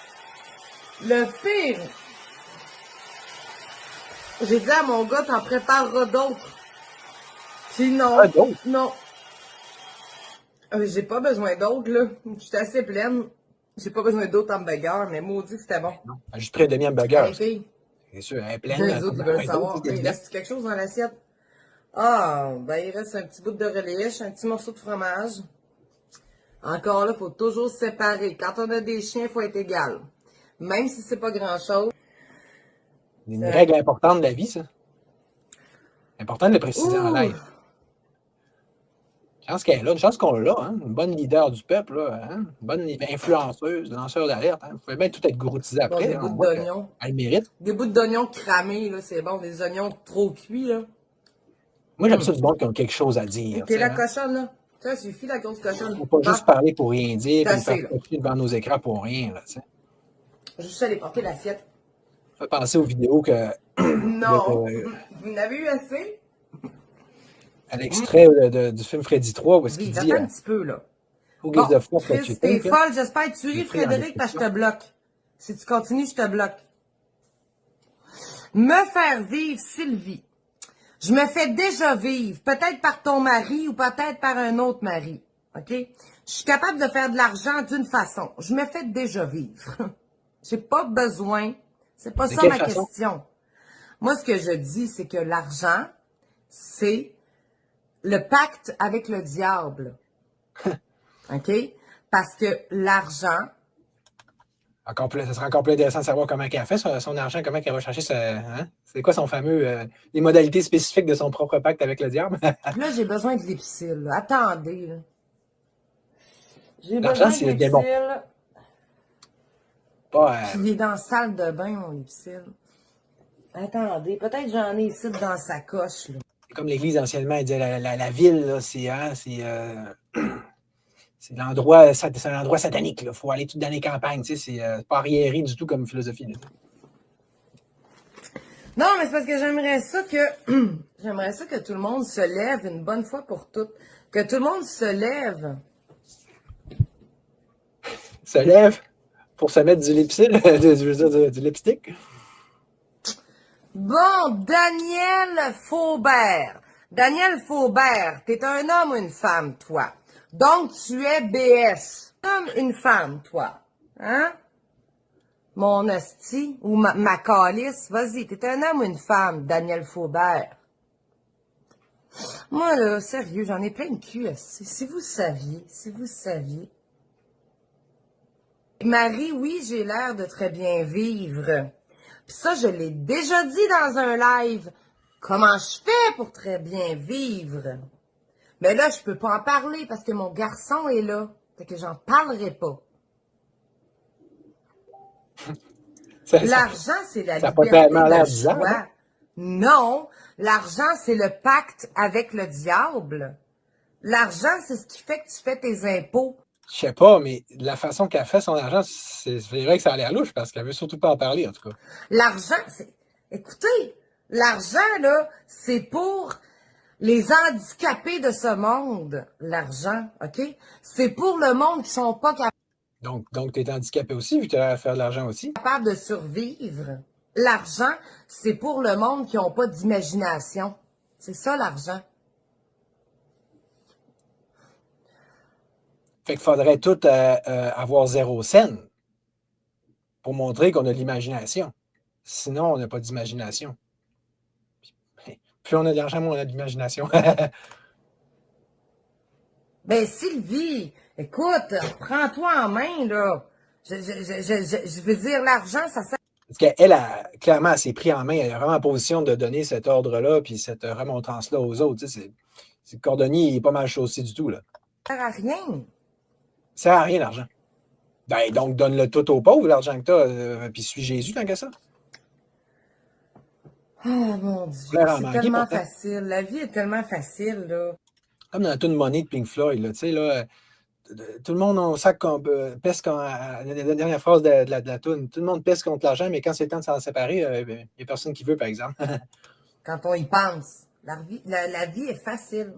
Speaker 2: j'ai dit à mon gars, t'en prépareras d'autres. Puis non.
Speaker 1: Ah, d'autres?
Speaker 2: Non. J'ai pas besoin d'autres, là. Je suis assez pleine. J'ai pas besoin d'autres hamburgers, mais maudit que c'était bon.
Speaker 1: Non, juste pris un demi-hamburger.
Speaker 2: Hey,
Speaker 1: C'est sûr, elle est pleine.
Speaker 2: les autres, ils veulent savoir. Il reste quelque chose dans l'assiette? Ah, ben il reste un petit bout de relish, un petit morceau de fromage. Encore là, il faut toujours se séparer. Quand on a des chiens, il faut être égal. Même si c'est pas grand-chose.
Speaker 1: Une règle importante de la vie, ça. Important de le préciser en live. Une chance qu'elle est là, une chance qu'on l'a, hein? Une bonne leader du peuple, là, hein? Une bonne influenceuse, lanceur d'alerte. Hein? Vous pouvez bien tout être groutisé après.
Speaker 2: Bon, des bouts d'oignons.
Speaker 1: Elle le mérite.
Speaker 2: Des bouts d'oignons cramés, là, c'est bon. Des oignons trop cuits, là.
Speaker 1: Moi, j'aime ça du monde qui ont quelque chose à dire.
Speaker 2: Ok, la cochonne, là. Ça suffit, la grosse cochonne.
Speaker 1: Il ne faut pas juste parler pour rien dire, puis nous
Speaker 2: assez,
Speaker 1: faire copier devant nos écrans pour rien, là, tu sais.
Speaker 2: Juste aller porter l'assiette.
Speaker 1: Ça fait penser aux vidéos que...
Speaker 2: Non. Vous n'avez eu assez?
Speaker 1: À l'extrait du film Freddy 3, où est-ce qu'il dit...
Speaker 2: Attends un petit peu, là.
Speaker 1: Who gives a fuck what
Speaker 2: Chris,
Speaker 1: you
Speaker 2: t'es
Speaker 1: think,
Speaker 2: folle. J'espère que tu ris, Frédéric, parce que je te bloque. Si tu continues, je te bloque. Me faire vivre, Sylvie. Je me fais déjà vivre, peut-être par ton mari ou peut-être par un autre mari. OK? Je suis capable de faire de l'argent d'une façon. Je me fais déjà vivre. J'ai pas besoin. C'est pas ça ma question. Moi, ce que je dis, c'est que l'argent, c'est le pacte avec le diable. OK? Parce que l'argent...
Speaker 1: Ça serait encore plus intéressant de savoir comment elle fait son argent, comment elle va chercher hein? C'est quoi son fameux... les modalités spécifiques de son propre pacte avec le diable.
Speaker 2: Là, j'ai besoin de l'épicile. Là. Attendez. Là. J'ai
Speaker 1: l'argent,
Speaker 2: besoin de
Speaker 1: c'est bon.
Speaker 2: Il est dans la salle de bain, mon l'épicile. Attendez, peut-être j'en ai ici dans la sacoche. Là.
Speaker 1: C'est comme l'Église anciennement, elle disait la ville, là, c'est l'endroit, c'est un endroit satanique. Il faut aller tout dans les campagnes. Tu sais, c'est pas arriéré du tout comme philosophie. Là.
Speaker 2: Non, mais c'est parce que j'aimerais ça que tout le monde se lève une bonne fois pour toutes. Que tout le monde se lève.
Speaker 1: Se lève pour se mettre du du lipstick.
Speaker 2: Bon, Daniel Faubert. Daniel Faubert, t'es un homme ou une femme, toi? Donc, tu es BS. Homme, une femme, toi. Hein? Mon hostie, ou ma calice. Vas-y, t'es un homme ou une femme, Daniel Faubert? Moi, là, sérieux, j'en ai plein de cul, si vous saviez. Marie, oui, j'ai l'air de très bien vivre. Puis ça, je l'ai déjà dit dans un live. Comment je fais pour très bien vivre? Mais là, je peux pas en parler parce que mon garçon est là. Fait que j'en parlerai pas.
Speaker 1: Ça
Speaker 2: L'argent, c'est la
Speaker 1: n'a pas
Speaker 2: liberté
Speaker 1: tellement
Speaker 2: de
Speaker 1: l'air bizarre, hein?
Speaker 2: choix. Non, l'argent, c'est le pacte avec le diable. L'argent, c'est ce qui fait que tu fais tes impôts.
Speaker 1: Je sais pas, mais la façon qu'elle fait son argent, c'est vrai que ça a l'air louche parce qu'elle veut surtout pas en parler, en tout cas.
Speaker 2: L'argent, c'est... Écoutez, l'argent, là, c'est pour les handicapés de ce monde. L'argent, OK? C'est pour le monde qui sont pas
Speaker 1: Donc tu es handicapé aussi, vu que tu as à faire de l'argent aussi.
Speaker 2: capables de survivre. L'argent, c'est pour le monde qui n'ont pas d'imagination. C'est ça, l'argent.
Speaker 1: Fait qu'il faudrait tout avoir 0 cent pour montrer qu'on a de l'imagination. Sinon, on n'a pas d'imagination. Plus on a d'argent, moins on a d'imagination.
Speaker 2: Ben, Sylvie, écoute, prends-toi en main, là. Je veux dire, l'argent, ça sert
Speaker 1: Parce qu'elle, clairement, elle s'est pris en main. Elle est vraiment en position de donner cet ordre-là puis cette remontrance-là aux autres. Tu sais, le cordonnier, il n'est pas mal chaussé du tout, là.
Speaker 2: à rien.
Speaker 1: Ça sert à rien, l'argent. Ben, donc, donne-le tout aux pauvres, l'argent que tu as, puis suis Jésus tant que ça.
Speaker 2: Oh, mon Dieu,
Speaker 1: L'air en
Speaker 2: c'est
Speaker 1: manquer,
Speaker 2: tellement
Speaker 1: pourtant.
Speaker 2: facile. La vie est tellement facile, là.
Speaker 1: Comme dans la tune Money de Pink Floyd, là, tu sais, là, tout le monde, on sait qu'on pèse la dernière phrase de la tune. Tout le monde pèse contre l'argent, mais quand c'est le temps de s'en séparer, il n'y a personne qui veut, par exemple.
Speaker 2: Quand on y pense. La vie est facile.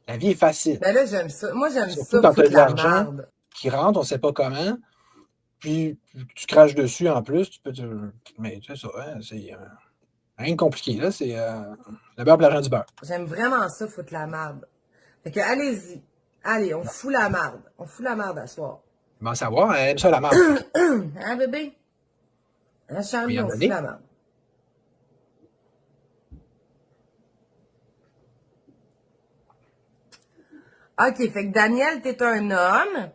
Speaker 1: La vie est facile.
Speaker 2: Ben là, j'aime ça. Moi, j'aime
Speaker 1: Surtout
Speaker 2: ça,
Speaker 1: quand tu as
Speaker 2: foutre
Speaker 1: de
Speaker 2: la
Speaker 1: l'argent
Speaker 2: marde.
Speaker 1: qui rentre, on ne sait pas comment, puis tu craches dessus en plus, tu peux mais c'est ça, hein, c'est rien de compliqué, là, c'est le beurre et l'argent du beurre.
Speaker 2: J'aime vraiment ça, foutre la marde. Fait que, allez-y. Allez, on fout la marde. On fout la marde à soir.
Speaker 1: Bon savoir, elle aime ça la marde.
Speaker 2: Hein, bébé? Hein, Charlie,
Speaker 1: Oui, en
Speaker 2: on fout
Speaker 1: donner.
Speaker 2: la marde. OK, fait que Daniel, t'es un homme.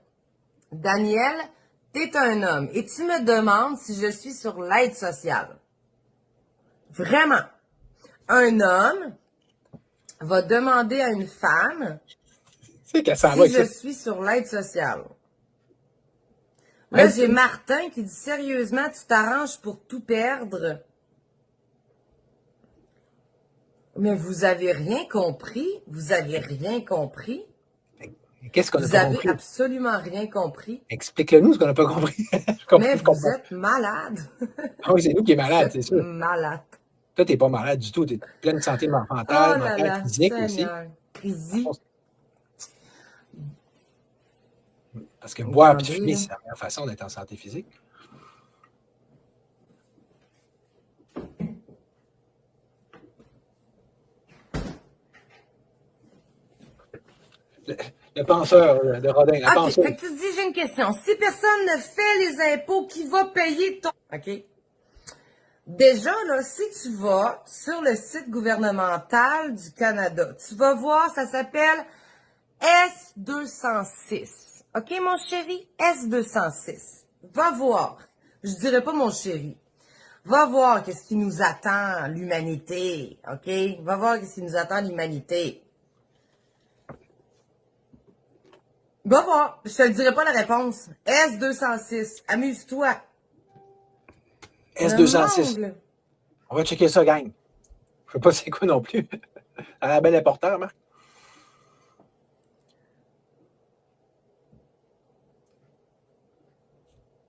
Speaker 2: Daniel, t'es un homme. Et tu me demandes si je suis sur l'aide sociale. Vraiment. Un homme va demander à une femme
Speaker 1: Tu sais qu'elle s'en va
Speaker 2: si
Speaker 1: avec
Speaker 2: je
Speaker 1: ça.
Speaker 2: suis sur l'aide sociale. Là, j'ai Martin qui dit sérieusement, tu t'arranges pour tout perdre. Mais vous avez rien compris. Vous avez rien compris.
Speaker 1: Qu'est-ce qu'on n'a
Speaker 2: Vous
Speaker 1: pas
Speaker 2: avez
Speaker 1: compris?
Speaker 2: absolument rien compris.
Speaker 1: Explique-le-nous ce qu'on n'a pas compris.
Speaker 2: Mais vous êtes malade.
Speaker 1: Ah oui, c'est nous qui est
Speaker 2: Vous
Speaker 1: malade,
Speaker 2: êtes
Speaker 1: c'est sûr.
Speaker 2: malade.
Speaker 1: Toi, tu n'es pas malade du tout. Tu es pleine de santé
Speaker 2: Oh
Speaker 1: mentale,
Speaker 2: là là,
Speaker 1: physique aussi.
Speaker 2: Seigneur. Crisi.
Speaker 1: Parce que boire et
Speaker 2: Entendez,
Speaker 1: fumer,
Speaker 2: là.
Speaker 1: c'est la meilleure façon d'être en santé physique. Le penseur de Rodin, la
Speaker 2: OK,
Speaker 1: penseuse.
Speaker 2: fait que tu te dis, j'ai une question. Si personne ne fait les impôts, qui va payer ton... OK. Déjà, là, si tu vas sur le site gouvernemental du Canada, tu vas voir, ça s'appelle S206. OK, mon chéri? S206. Va voir. Je dirais pas mon chéri. Va voir qu'est-ce qui nous attend, l'humanité. OK? Va voir qu'est-ce qui nous attend, l'humanité. Va voir. Je te le dirai pas la réponse. S206. Amuse-toi.
Speaker 1: S206.
Speaker 2: Le monde,
Speaker 1: On va checker ça, gang. Je ne sais pas c'est quoi non plus. À la belle important, Marc.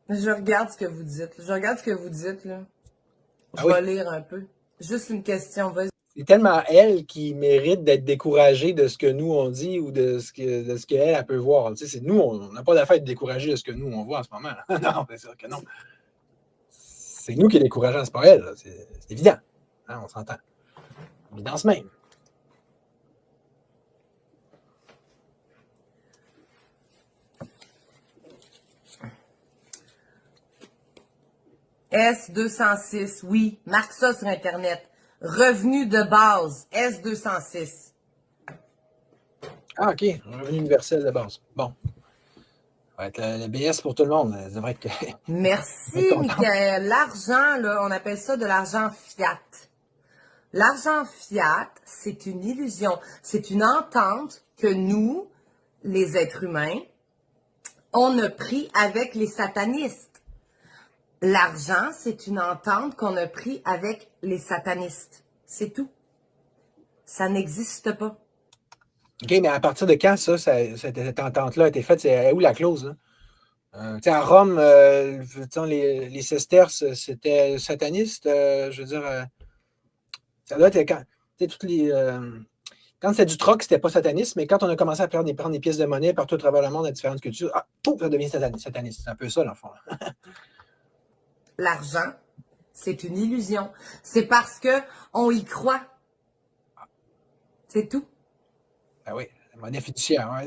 Speaker 2: je regarde ce que vous dites. Je regarde ce que vous dites, là. Je
Speaker 1: Ah oui.
Speaker 2: vais lire un peu. Juste une question. Vas-y.
Speaker 1: C'est tellement elle qui mérite d'être découragée de ce que nous on dit ou de ce qu'elle elle peut voir. Tu sais, c'est nous, on n'a pas d'affaire d'être découragé de ce que nous on voit en ce moment. Non, c'est sûr que non. C'est nous qui est décourageant, c'est pas elle. C'est évident. Hein, on s'entend. Évidence même.
Speaker 2: S206, oui. Marque ça sur Internet. Revenu de base. S206.
Speaker 1: Ah, OK. Revenu universel de base. Bon. va être le BS pour tout le monde. Ça devrait être, être
Speaker 2: Merci,
Speaker 1: content.
Speaker 2: Michael. L'argent, là, on appelle ça de l'argent fiat. L'argent fiat, c'est une illusion. C'est une entente que nous, les êtres humains, on a pris avec les satanistes. L'argent, c'est une entente qu'on a pris avec les satanistes. C'est tout. Ça n'existe pas.
Speaker 1: OK, mais à partir de quand cette entente-là a été faite? C'est où la clause? Là? Tu sais, à Rome, les sesterces, c'était sataniste. Je veux dire, ça doit être quand. Tu sais, quand c'était du troc, c'était pas sataniste, mais quand on a commencé à prendre des pièces de monnaie partout à travers le monde à différentes cultures, pouf, ça devient sataniste. C'est un peu ça, dans le fond.
Speaker 2: L'argent, c'est une illusion. C'est parce que on y croit. C'est tout.
Speaker 1: Ben oui, la monnaie fiduciaire, ouais,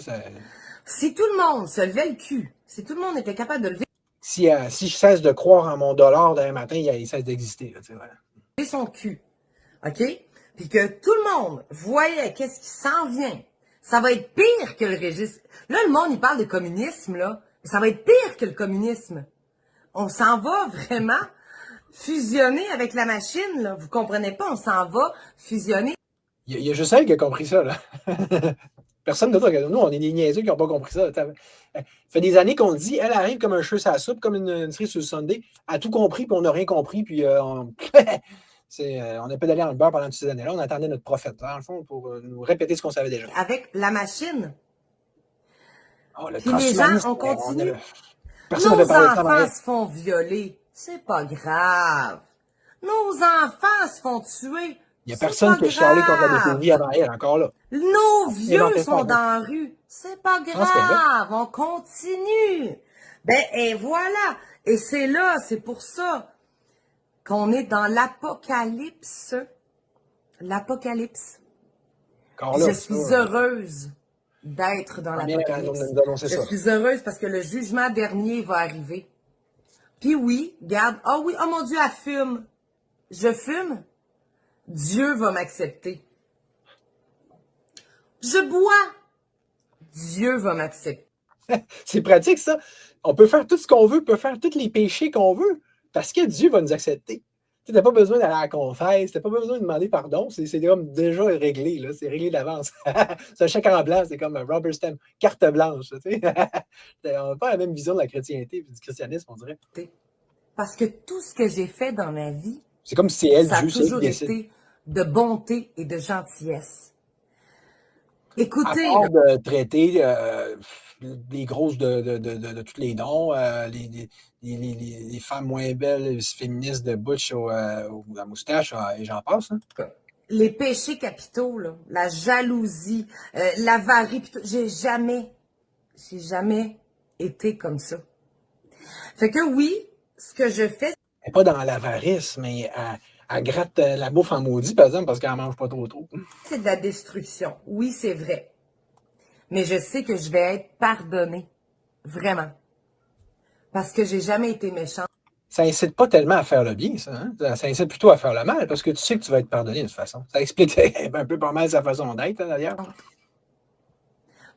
Speaker 2: Si tout le monde se levait le cul, si tout le monde était capable de lever
Speaker 1: si je cesse de croire en mon dollar demain matin, il cesse d'exister. Là, tu sais, voilà.
Speaker 2: son cul, OK? Puis que tout le monde voyait qu'est-ce qui s'en vient. Ça va être pire que le régime. Là, le monde, il parle de communisme, là. Ça va être pire que le communisme. On s'en va vraiment fusionner avec la machine, là. Vous comprenez pas? On s'en va fusionner.
Speaker 1: Il y a juste elle qui a compris ça, là. Personne d'autre. Nous, on est des niaiseux qui n'ont pas compris ça. Ça fait des années qu'on le dit, elle arrive comme un cheveu à la soupe, comme une cerise sur le Sunday, a tout compris, puis on n'a rien compris, puis on a pédalé dans le beurre pendant toutes ces années-là. On attendait notre prophète, là, dans le fond, pour nous répéter ce qu'on savait déjà.
Speaker 2: Avec la machine.
Speaker 1: Oh, le
Speaker 2: Puis les gens,
Speaker 1: transhumanisme,
Speaker 2: on continue.
Speaker 1: Personne
Speaker 2: Nos
Speaker 1: n'avait parlé de ça avant
Speaker 2: enfants
Speaker 1: elle.
Speaker 2: se font violer. C'est pas grave. Nos enfants se font tuer.
Speaker 1: Il n'y a
Speaker 2: C'est
Speaker 1: personne
Speaker 2: pas
Speaker 1: qui a chialé contre la
Speaker 2: grave.
Speaker 1: décennie avant elle, encore là.
Speaker 2: Nos
Speaker 1: On a
Speaker 2: vieux
Speaker 1: inventé ça
Speaker 2: sont
Speaker 1: avant.
Speaker 2: dans la rue. C'est pas
Speaker 1: Je pense qu'elle est là.
Speaker 2: grave. On continue. Ben, et voilà. Et c'est là, c'est pour ça qu'on est dans l'apocalypse. L'apocalypse.
Speaker 1: Encore
Speaker 2: Je
Speaker 1: là.
Speaker 2: suis heureuse d'être dans
Speaker 1: Première
Speaker 2: l'apocalypse.
Speaker 1: nous annoncer
Speaker 2: Je
Speaker 1: ça.
Speaker 2: suis heureuse parce que le jugement dernier va arriver. Puis oui, regarde, oh oui, oh mon Dieu, elle fume. Je fume. Dieu va m'accepter. Je bois. Dieu va m'accepter.
Speaker 1: C'est pratique, ça. On peut faire tout ce qu'on veut, on peut faire tous les péchés qu'on veut, parce que Dieu va nous accepter. Tu n'as pas besoin d'aller à la confesse, tu n'as pas besoin de demander pardon, c'est comme déjà réglé, là, c'est réglé d'avance. C'est un chèque en blanc, c'est comme un rubber stamp, carte blanche. Tu sais. On n'a pas la même vision de la chrétienté et du christianisme, on dirait.
Speaker 2: Parce que tout ce que j'ai fait dans ma vie,
Speaker 1: C'est comme si c'est elle,
Speaker 2: ça a
Speaker 1: Dieu, c'est elle
Speaker 2: toujours
Speaker 1: qui décide.
Speaker 2: été de bonté et de gentillesse.
Speaker 1: À
Speaker 2: Écoutez,
Speaker 1: part de traiter les grosses de tous les dons, les femmes moins belles, les féministes de Butch la moustache, et j'en passe. Hein.
Speaker 2: les péchés capitaux, là, la jalousie, l'avarie, pis tout, j'ai jamais été comme ça. Fait que oui, ce que je fais,
Speaker 1: Elle n'est pas dans l'avarice, mais elle gratte la bouffe en maudit, par exemple, parce qu'elle ne mange pas trop.
Speaker 2: c'est de la destruction. Oui, c'est vrai. Mais je sais que je vais être pardonnée. Vraiment. Parce que j'ai jamais été méchante.
Speaker 1: Ça incite pas tellement à faire le bien, ça. Hein? Ça incite plutôt à faire le mal, parce que tu sais que tu vas être pardonné de toute façon. Ça explique un peu pas mal sa façon d'être, hein, d'ailleurs.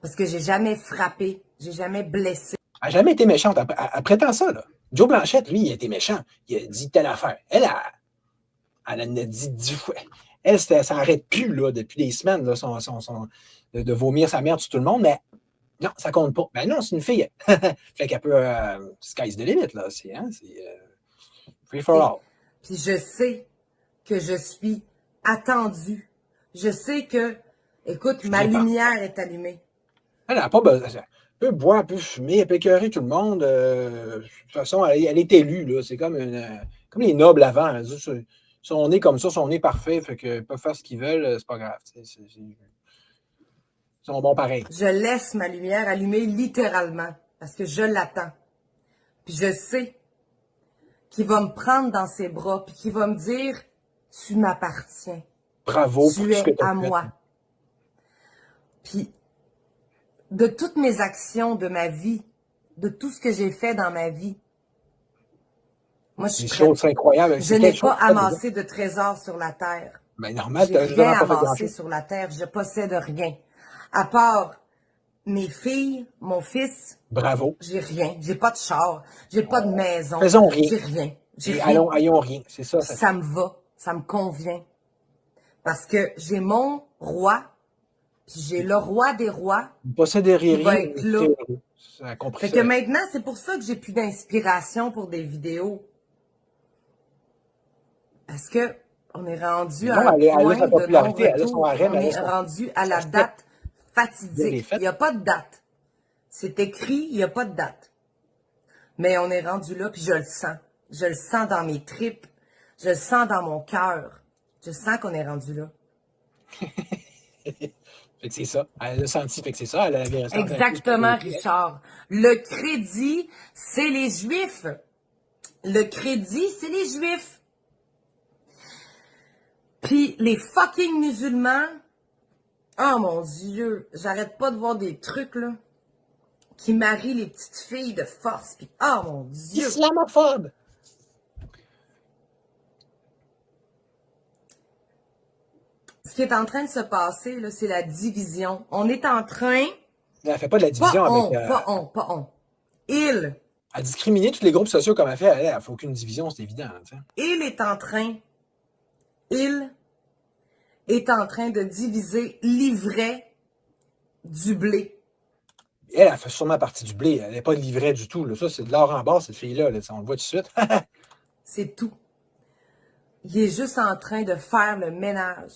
Speaker 2: Parce que j'ai jamais frappé. J'ai jamais blessé.
Speaker 1: Elle n'a jamais été méchante. Elle prétend ça, là. Joe Blanchette, lui, il a été méchant. Il a dit telle affaire. Elle en a dit 10 fois. Elle, ça n'arrête plus, là, depuis des semaines, là, de vomir sa merde sur tout le monde, mais non, ça compte pas. Ben non, c'est une fille. Fait qu'elle peut. Sky's the limit, là. C'est free for all.
Speaker 2: Puis je sais que je suis attendue. Je sais que, écoute, ma lumière est allumée.
Speaker 1: Elle n'a pas besoin. Elle peut boire, elle peut fumer, elle peut écœurer tout le monde. De toute façon, elle est élue, là. C'est comme les nobles avant. Là. Son nez comme ça, son nez parfait, fait qu'ils peuvent faire ce qu'ils veulent, c'est pas grave. Ils sont bons pareil.
Speaker 2: Je laisse ma lumière allumée littéralement parce que je l'attends. Puis je sais qu'il va me prendre dans ses bras puis qu'il va me dire « Tu m'appartiens.
Speaker 1: Bravo pour
Speaker 2: Tu
Speaker 1: tout ce que
Speaker 2: es
Speaker 1: tu as
Speaker 2: à
Speaker 1: fait.
Speaker 2: moi. » Puis de toutes mes actions de ma vie, de tout ce que j'ai fait dans ma vie, moi je suis
Speaker 1: Des
Speaker 2: prête.
Speaker 1: choses incroyables.
Speaker 2: Je n'ai pas amassé de trésors sur la terre.
Speaker 1: Ben normal,
Speaker 2: J'ai
Speaker 1: t'as
Speaker 2: rien
Speaker 1: justement pas fait
Speaker 2: amassé
Speaker 1: grand-chose.
Speaker 2: sur la terre. Je possède rien. À part mes filles, mon fils,
Speaker 1: Bravo.
Speaker 2: j'ai rien. J'ai pas de char, j'ai pas de maison.
Speaker 1: Faisons rien.
Speaker 2: J'ai rien. J'ai
Speaker 1: Et
Speaker 2: rien.
Speaker 1: ayons rien. C'est ça.
Speaker 2: Ça me va. Ça me convient. Parce que j'ai mon roi, puis j'ai le roi des rois.
Speaker 1: Posséder
Speaker 2: qui va
Speaker 1: rien,
Speaker 2: être
Speaker 1: mais
Speaker 2: là.
Speaker 1: t'es heureux. Ça a compris
Speaker 2: Fait
Speaker 1: ça.
Speaker 2: que maintenant, c'est pour ça que j'ai plus d'inspiration pour des vidéos. Parce que on est rendu
Speaker 1: Mais
Speaker 2: à
Speaker 1: non,
Speaker 2: un
Speaker 1: elle a
Speaker 2: point
Speaker 1: sa
Speaker 2: de
Speaker 1: popularité, elle a son
Speaker 2: non-retour.
Speaker 1: harem,
Speaker 2: On
Speaker 1: elle a
Speaker 2: est rendu à la date
Speaker 1: bien
Speaker 2: fatidique.
Speaker 1: fait.
Speaker 2: Il n'y a pas de date. C'est écrit, il n'y a pas de date. Mais on est rendu là, puis je le sens. Je le sens dans mes tripes. Je le sens dans mon cœur. Je sens qu'on est rendu là.
Speaker 1: Fait que c'est ça. Elle l'a senti, fait que c'est ça. Elle a la vérité.
Speaker 2: Exactement, Richard. Le crédit, c'est les Juifs. Le crédit, c'est les Juifs. Puis les fucking musulmans, oh mon Dieu, j'arrête pas de voir des trucs, là, qui marient les petites filles de force. Puis oh mon Dieu.
Speaker 1: Islamophobe.
Speaker 2: Ce qui est en train de se passer, là, c'est la division. On est en train...
Speaker 1: Elle fait pas de la division avec...
Speaker 2: Pas on. Il
Speaker 1: à discriminer tous les groupes sociaux comme elle fait, elle fait aucune division, c'est évident. T'sais.
Speaker 2: Il est en train de diviser l'ivraie du blé.
Speaker 1: Elle fait sûrement partie du blé. Elle n'est pas livrée du tout. Là. Ça, c'est de l'or en bas, cette fille-là. Là. On le voit tout de suite.
Speaker 2: C'est tout. Il est juste en train de faire le ménage.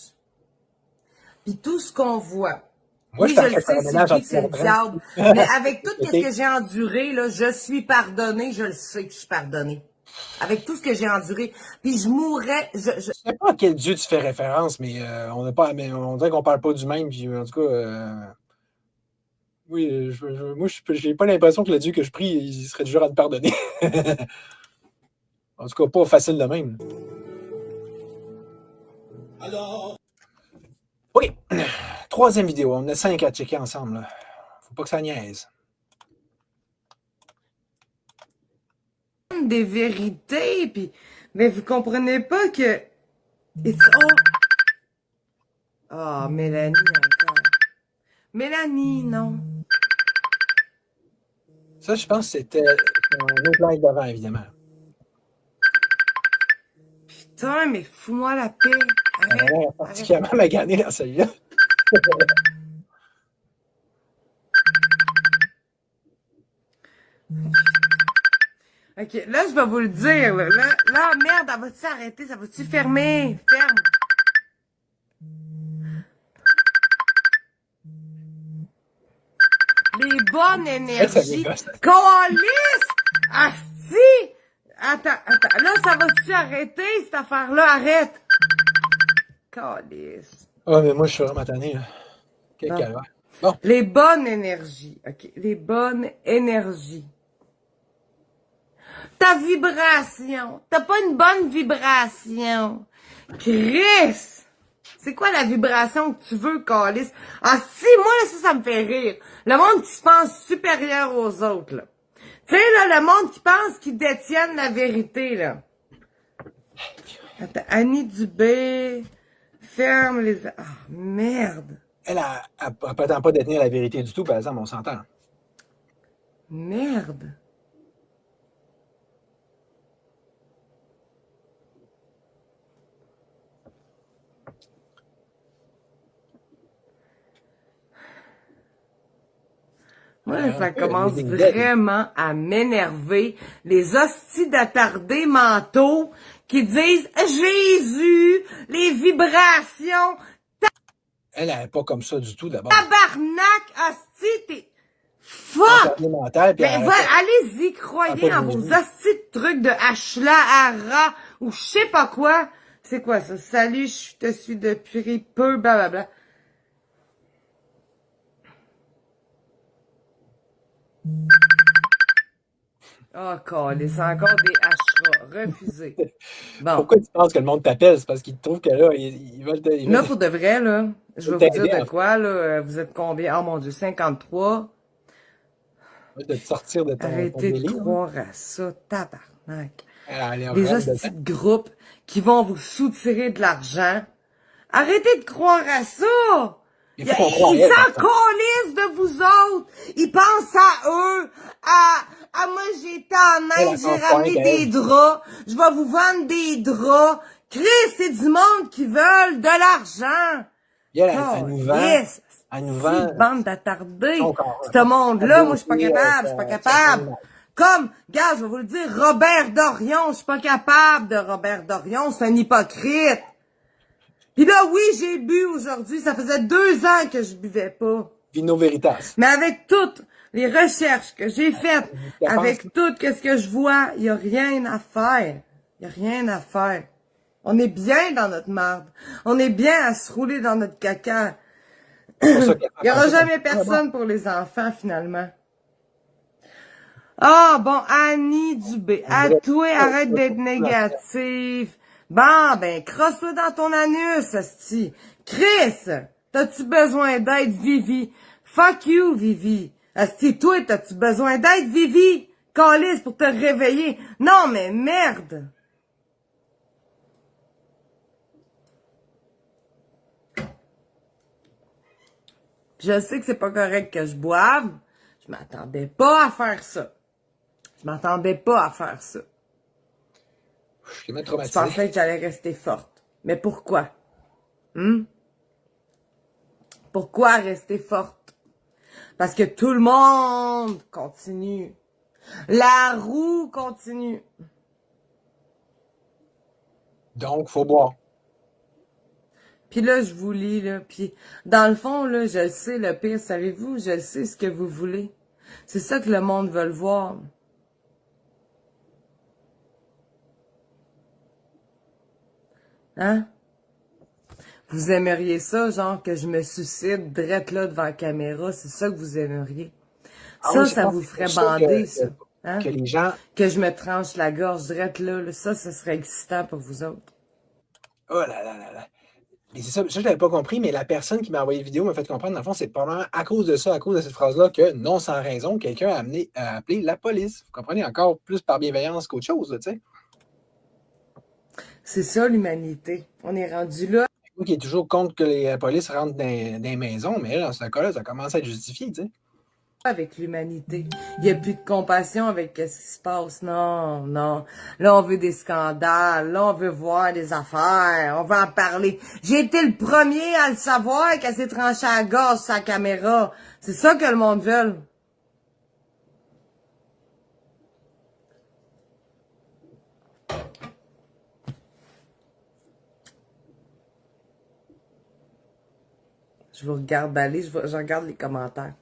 Speaker 2: Puis tout ce qu'on voit.
Speaker 1: Moi,
Speaker 2: oui,
Speaker 1: je
Speaker 2: je le sais, c'est le diable. Mais avec tout ce que j'ai enduré, là, je suis pardonnée. Je le sais que je suis pardonnée. Avec tout ce que j'ai enduré. Puis je mourrais... Je
Speaker 1: sais pas à quel Dieu tu fais référence, mais on n'a pas, mais on dirait qu'on parle pas du même. Puis, en tout cas, oui, moi, j'ai pas l'impression que le Dieu que je prie, il serait du genre à me pardonner. En tout cas, pas facile de même.
Speaker 3: Alors,
Speaker 1: OK. Troisième vidéo. On a 5 à checker ensemble. Là. Faut pas que ça niaise.
Speaker 2: des vérités, puis mais vous comprenez pas que Ah, Mélanie encore. Mélanie, non.
Speaker 1: Ça, je pense que c'était un autre live d'avant, évidemment.
Speaker 2: Putain, mais fous-moi la paix. Arrête,
Speaker 1: Elle a particulièrement magané dans celui-là.
Speaker 2: OK, là, je vais vous le dire. Là merde, elle va-tu arrêter? Ça va-tu fermer? Ferme. Les bonnes énergies. Coalice! Asti! Attends. Là, ça va-tu arrêter, cette affaire-là? Arrête! Coalice.
Speaker 1: Ah, mais moi, je suis vraiment tanné. Quel calvaire. Bon.
Speaker 2: Les bonnes énergies. OK. Les bonnes énergies. Ta vibration. T'as pas une bonne vibration. Chris! C'est quoi la vibration que tu veux, Calice? Ah si, moi, là, ça me fait rire. Le monde qui se pense supérieur aux autres, là. Tu sais, là, le monde qui pense qu'ils détiennent la vérité, là. Attends, Annie Dubé, ferme les... Ah, merde.
Speaker 1: Elle prétend pas détenir la vérité du tout, par exemple, on s'entend.
Speaker 2: Merde. Moi, là, ça commence vraiment à m'énerver. Les hosties d'attardés mentaux qui disent « Jésus, les vibrations... »
Speaker 1: Elle n'est pas comme ça du tout, d'abord.
Speaker 2: Tabarnak, hostie, t'es... Fuck!
Speaker 1: Mental,
Speaker 2: Ben, allez-y, croyez en vos hosties de trucs de Ashla, Ara, ou je sais pas quoi. C'est quoi ça? Salut, je te suis depuis peu, blablabla. Oh, c'est encore des Ashra. Refusé. Bon.
Speaker 1: Pourquoi tu penses que le monde t'appelle? C'est parce qu'ils trouvent que là, ils veulent...
Speaker 2: Là, pour de vrai, là, je vais vous dire de quoi, là. Vous êtes combien? Oh mon Dieu, 53.
Speaker 1: De te sortir de ton
Speaker 2: Arrêtez
Speaker 1: délire,
Speaker 2: de croire à ça, tabarnak.
Speaker 1: Des
Speaker 2: petits groupes qui vont vous soutirer de l'argent. Arrêtez de croire à ça!
Speaker 1: Il faut qu'on croie
Speaker 2: Ils s'en calissent de vous autres. Ils pensent à eux. À moi, j'étais en Inde, j'ai ramené des draps. Je vais vous vendre des draps. Chris, c'est du monde qui veulent de l'argent.
Speaker 1: Elle nous vend.
Speaker 2: Bande d'attardés. Ce monde-là, moi, je suis pas capable. Je suis pas capable. Comme, gars, je vais vous le dire, Robert Dorion, je suis pas capable de Robert Dorion, c'est un hypocrite. Puis là, oui, j'ai bu aujourd'hui, ça faisait 2 ans que je buvais pas.
Speaker 1: Vino Veritas.
Speaker 2: Mais avec toutes les recherches que j'ai faites, avec tout ce que je vois, il y a rien à faire. Il y a rien à faire. On est bien dans notre marde. On est bien à se rouler dans notre caca. Il y aura jamais personne pour les enfants, finalement. Ah, bon, Annie Dubé, à toi, arrête d'être négative. Bon, ben, crosse-toi dans ton anus, asti. Chris, t'as-tu besoin d'aide, Vivi? Fuck you, Vivi. Asti, toi, t'as-tu besoin d'aide, Vivi? Calisse pour te réveiller. Non, mais merde. Je sais que c'est pas correct que je boive. Je m'attendais pas à faire ça. Je m'attendais pas à faire ça.
Speaker 1: Je
Speaker 2: pensais que j'allais rester forte. Mais pourquoi? Pourquoi rester forte? Parce que tout le monde continue. La roue continue.
Speaker 1: Donc, faut boire.
Speaker 2: Puis là, je vous lis, là. Puis, dans le fond, là, je le sais, le pire, savez-vous, je le sais ce que vous voulez. C'est ça que le monde veut le voir. Hein? Vous aimeriez ça, genre, que je me suicide drette là devant la caméra? C'est ça que vous aimeriez? Ça vous ferait bander, ça. Hein?
Speaker 1: Que les gens...
Speaker 2: Que je me tranche la gorge drette là, ça serait excitant pour vous autres.
Speaker 1: Oh là là là là. Et c'est ça, je l'avais pas compris, mais la personne qui m'a envoyé la vidéo m'a fait comprendre, dans le fond, c'est probablement à cause de ça, à cause de cette phrase-là, que non sans raison, quelqu'un a appelé la police. Vous comprenez, encore plus par bienveillance qu'autre chose, tu sais.
Speaker 2: C'est ça, l'humanité. On est rendu là.
Speaker 1: Moi qui est toujours contre que les polices rentrent dans les maisons, mais là, dans ce cas-là, ça commence à être justifié, tu sais.
Speaker 2: Avec l'humanité. Il n'y a plus de compassion avec ce qui se passe. Non, non. Là, on veut des scandales. Là, on veut voir des affaires. On veut en parler. J'ai été le premier à le savoir qu'elle s'est tranchée à la gorge sa caméra. C'est ça que le monde veut. Je vous regarde aller, je regarde les commentaires.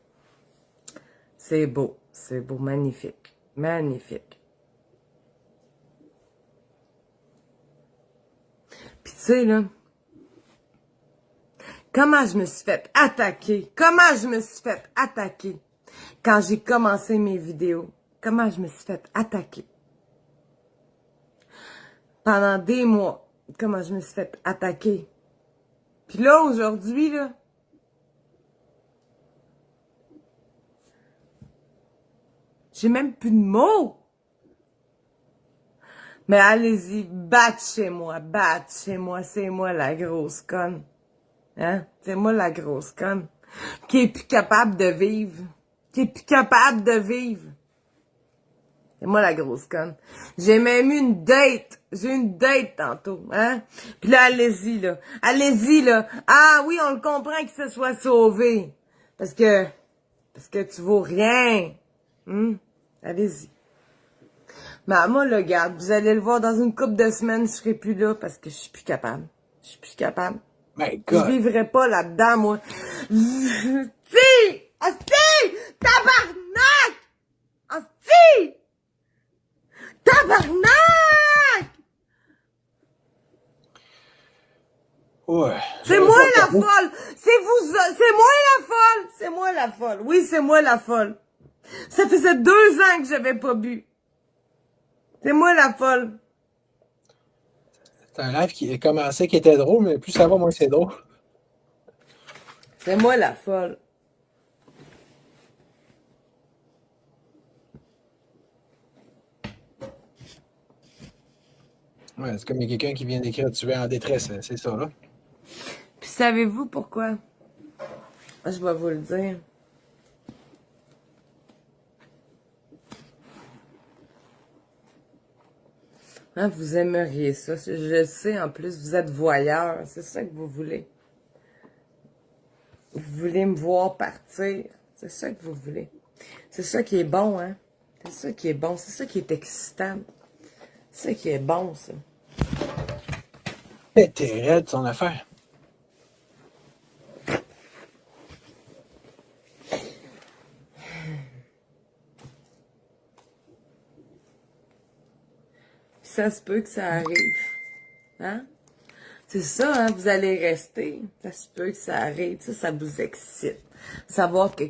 Speaker 2: C'est beau, magnifique, magnifique. Puis tu sais, là, comment je me suis fait attaquer, quand j'ai commencé mes vidéos, comment je me suis fait attaquer. Pendant des mois, comment je me suis fait attaquer. Puis là, aujourd'hui, là, j'ai même plus de mots. Mais allez-y, batte chez moi, c'est moi la grosse conne. Hein? C'est moi la grosse conne. Qui est plus capable de vivre. C'est moi la grosse conne. J'ai même eu une date. J'ai eu une date tantôt, hein? Puis là, allez-y, là. Ah oui, on le comprend qu'il se soit sauvé. Parce que tu vaux rien. Allez-y. Mais moi, le gars, vous allez le voir dans une couple de semaines, je serai plus là parce que je suis plus capable.
Speaker 1: My God.
Speaker 2: Je vivrai pas là-dedans, moi. Asti! Tabarnak! Asti! Tabarnak!
Speaker 1: Ouais.
Speaker 2: C'est moi la folle! C'est moi la folle! Oui, c'est moi la folle! Ça faisait 2 ans que j'avais pas bu. C'est moi la folle.
Speaker 1: C'est un live qui a commencé qui était drôle, mais plus ça va, moins c'est drôle.
Speaker 2: C'est moi la folle.
Speaker 1: Ouais, c'est comme il y a quelqu'un qui vient d'écrire « Tu es en détresse », c'est ça, là.
Speaker 2: Puis savez-vous pourquoi? Je vais vous le dire. Hein, vous aimeriez ça. Je le sais, en plus, vous êtes voyeur. C'est ça que vous voulez. Vous voulez me voir partir. C'est ça que vous voulez. C'est ça qui est bon, hein? C'est ça qui est bon. C'est ça qui est excitant. C'est ça qui est bon, ça.
Speaker 1: T'es raide, ton affaire.
Speaker 2: Ça se peut que ça arrive. Hein? C'est ça, hein? Vous allez rester. Ça se peut que ça arrive. Ça vous excite. Savoir que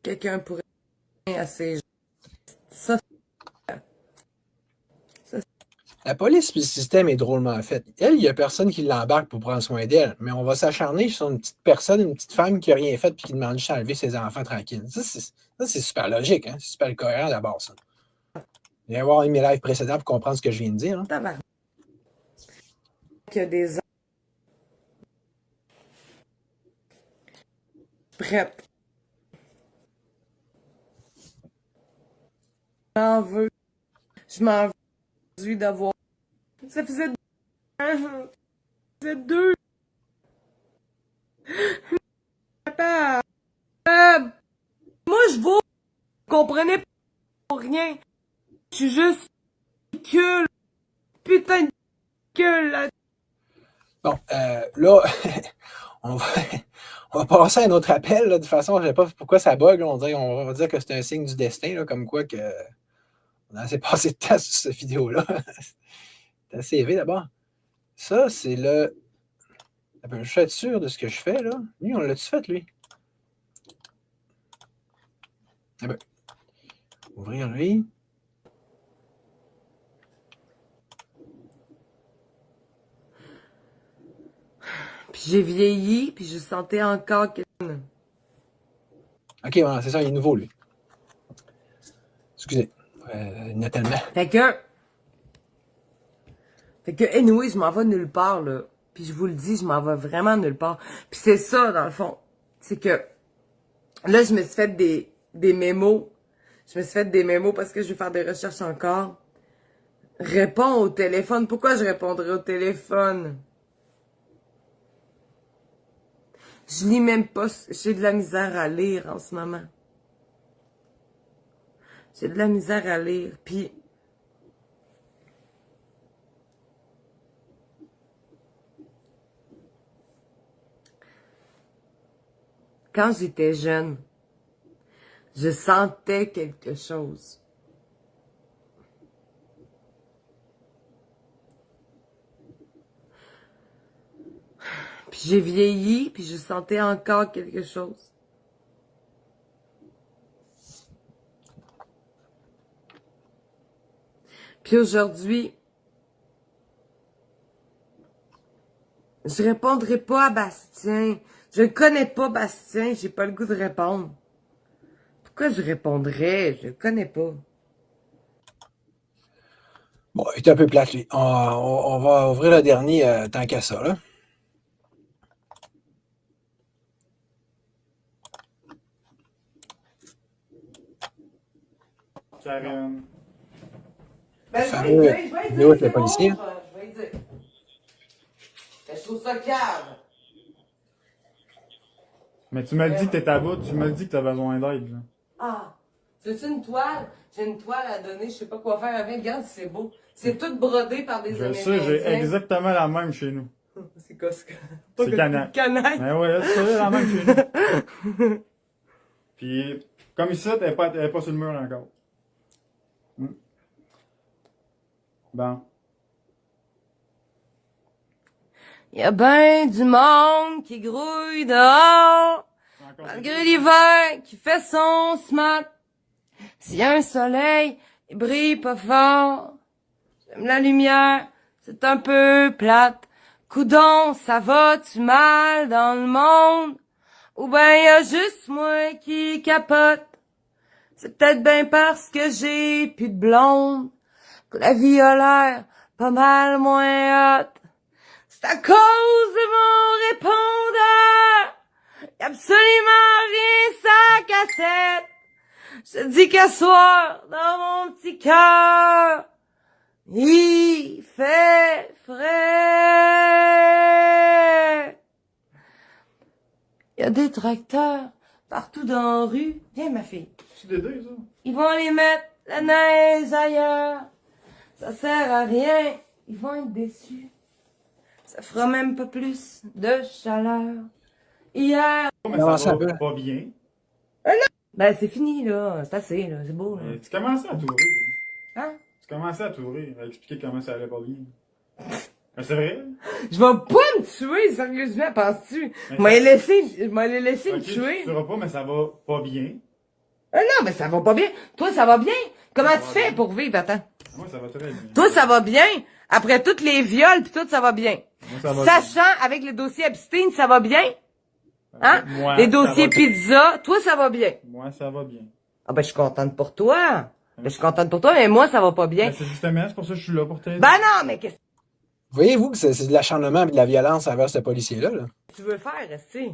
Speaker 2: quelqu'un pourrait à ses gens. Ça,
Speaker 1: La police et le système est drôlement fait. Elle, il n'y a personne qui l'embarque pour prendre soin d'elle, mais on va s'acharner sur une petite personne, une petite femme qui n'a rien fait et qui demande juste à enlever ses enfants tranquilles. Ça, c'est super logique, hein? C'est super cohérent d'abord, ça. Il va y avoir mes lives précédents pour comprendre ce que je viens de dire. Hein?
Speaker 2: tabarnak. Il y a des gens prêts. Je m'en veux aujourd'hui d'avoir. Ça faisait 2 ans. Ça faisait 2 ans. Moi, je vous comprenez pas pour rien. Je suis juste ridicule. Putain de gueule, là.
Speaker 1: Bon, là, on va, on va passer à un autre appel. Là. De toute façon, je ne sais pas pourquoi ça bug. Là. On va dire que c'est un signe du destin, là, comme quoi que on a assez passé de temps sur cette vidéo-là. C'est assez élevé d'abord. Ça, c'est le. Je suis sûr de ce que je fais, là. Lui, on l'a-tu fait, lui? Ah ben. Ouvrir lui.
Speaker 2: Puis j'ai vieilli, puis je sentais encore que...
Speaker 1: OK, voilà, c'est ça, il est nouveau, lui. Excusez. Nathalie.
Speaker 2: Fait que, anyway, je m'en vais nulle part, là. Puis je vous le dis, je m'en vais vraiment nulle part. Puis c'est ça, dans le fond. C'est que, là, je me suis fait des mémos. Je me suis fait des mémos parce que je vais faire des recherches encore. Réponds au téléphone. Pourquoi je répondrais au téléphone? Je lis même pas. J'ai de la misère à lire en ce moment. J'ai de la misère à lire. Puis, quand j'étais jeune, je sentais quelque chose. Puis j'ai vieilli, puis je sentais encore quelque chose. Puis aujourd'hui, je répondrai pas à Bastien. Je ne connais pas Bastien, j'ai pas le goût de répondre. Pourquoi je répondrais? Je le connais pas.
Speaker 1: Bon, il est un peu plate, lui. On va ouvrir le dernier tant qu'à ça, là.
Speaker 4: Karen.
Speaker 2: Ben,
Speaker 1: je vais lui dire, c'est bon, je vais lui dire.
Speaker 2: Je trouve ça calme.
Speaker 4: Mais tu me le dis que t'es à bout, tu me le dis que t'as besoin d'aide, là.
Speaker 2: Ah, tu veux une toile? J'ai une toile à donner, je sais pas quoi faire avec. Regarde, c'est beau. C'est tout brodé par des
Speaker 4: Je sais, j'ai exactement la même chez nous.
Speaker 2: C'est quoi ce
Speaker 4: C'est Canac.
Speaker 2: Canac.
Speaker 4: Ben ouais, c'est la même chez nous. Puis, comme ici, elle est pas sur le mur encore. Bon.
Speaker 2: Y a ben du monde qui grouille dehors, malgré l'hiver qui fait son smart. S'il y a un soleil, il brille pas fort. J'aime la lumière, c'est un peu plate. Coudon, ça va-tu mal dans le monde? Ou ben y a juste moi qui capote. C'est peut-être bien parce que j'ai plus de blonde que la vie a l'air pas mal moins hot. C'est à cause de mon répondeur y a absolument rien sans cassette. Je te dis qu'à soir, dans mon petit cœur, il fait frais. Il y a des tracteurs partout dans la rue. Viens, ma fille.
Speaker 4: C'est des dés, ça.
Speaker 2: Ils vont aller mettre la neige ailleurs. Ça sert à rien. Ils vont être déçus. Ça fera même pas plus de chaleur. Hier...
Speaker 4: Mais
Speaker 1: Non,
Speaker 4: ça
Speaker 1: ça
Speaker 4: va
Speaker 1: va.
Speaker 4: pas bien.
Speaker 2: Ben, c'est fini, là. C'est assez, là. C'est beau, là.
Speaker 4: Mais tu commençais à tourer, là.
Speaker 2: Hein?
Speaker 4: Tu commençais à tourer, à expliquer comment ça allait pas bien. Mais c'est vrai.
Speaker 2: Je vais pas me tuer, sérieusement, penses-tu?
Speaker 4: Mais
Speaker 2: Je vais les laisser
Speaker 4: Ok,
Speaker 2: me tuer.
Speaker 4: tu tueras pas, mais ça va pas bien.
Speaker 2: Non, mais ça va pas bien. Toi, ça va bien. Comment
Speaker 4: Ça
Speaker 2: tu
Speaker 4: va
Speaker 2: fais
Speaker 4: bien.
Speaker 2: pour vivre, attends?
Speaker 4: Moi, ça va très bien.
Speaker 2: Toi, ça va bien. Après toutes les viols pis tout, ça va bien.
Speaker 4: Moi, ça va
Speaker 2: Sachant, avec les dossiers Epstein, ça va bien. Hein?
Speaker 4: Moi,
Speaker 2: Les
Speaker 4: ça
Speaker 2: dossiers
Speaker 4: va bien.
Speaker 2: pizza, toi, ça va bien.
Speaker 4: Moi, ça va bien.
Speaker 2: Ah ben, je suis contente pour toi. Ben, je suis contente pour toi, mais moi, ça va pas bien.
Speaker 4: Ben, c'est justement, c'est pour ça que je suis là pour t'aider.
Speaker 2: Ben non, mais qu'est-ce
Speaker 1: Voyez-vous que c'est de l'acharnement et de la violence envers ce policier-là, là?
Speaker 2: que tu veux faire, Esti?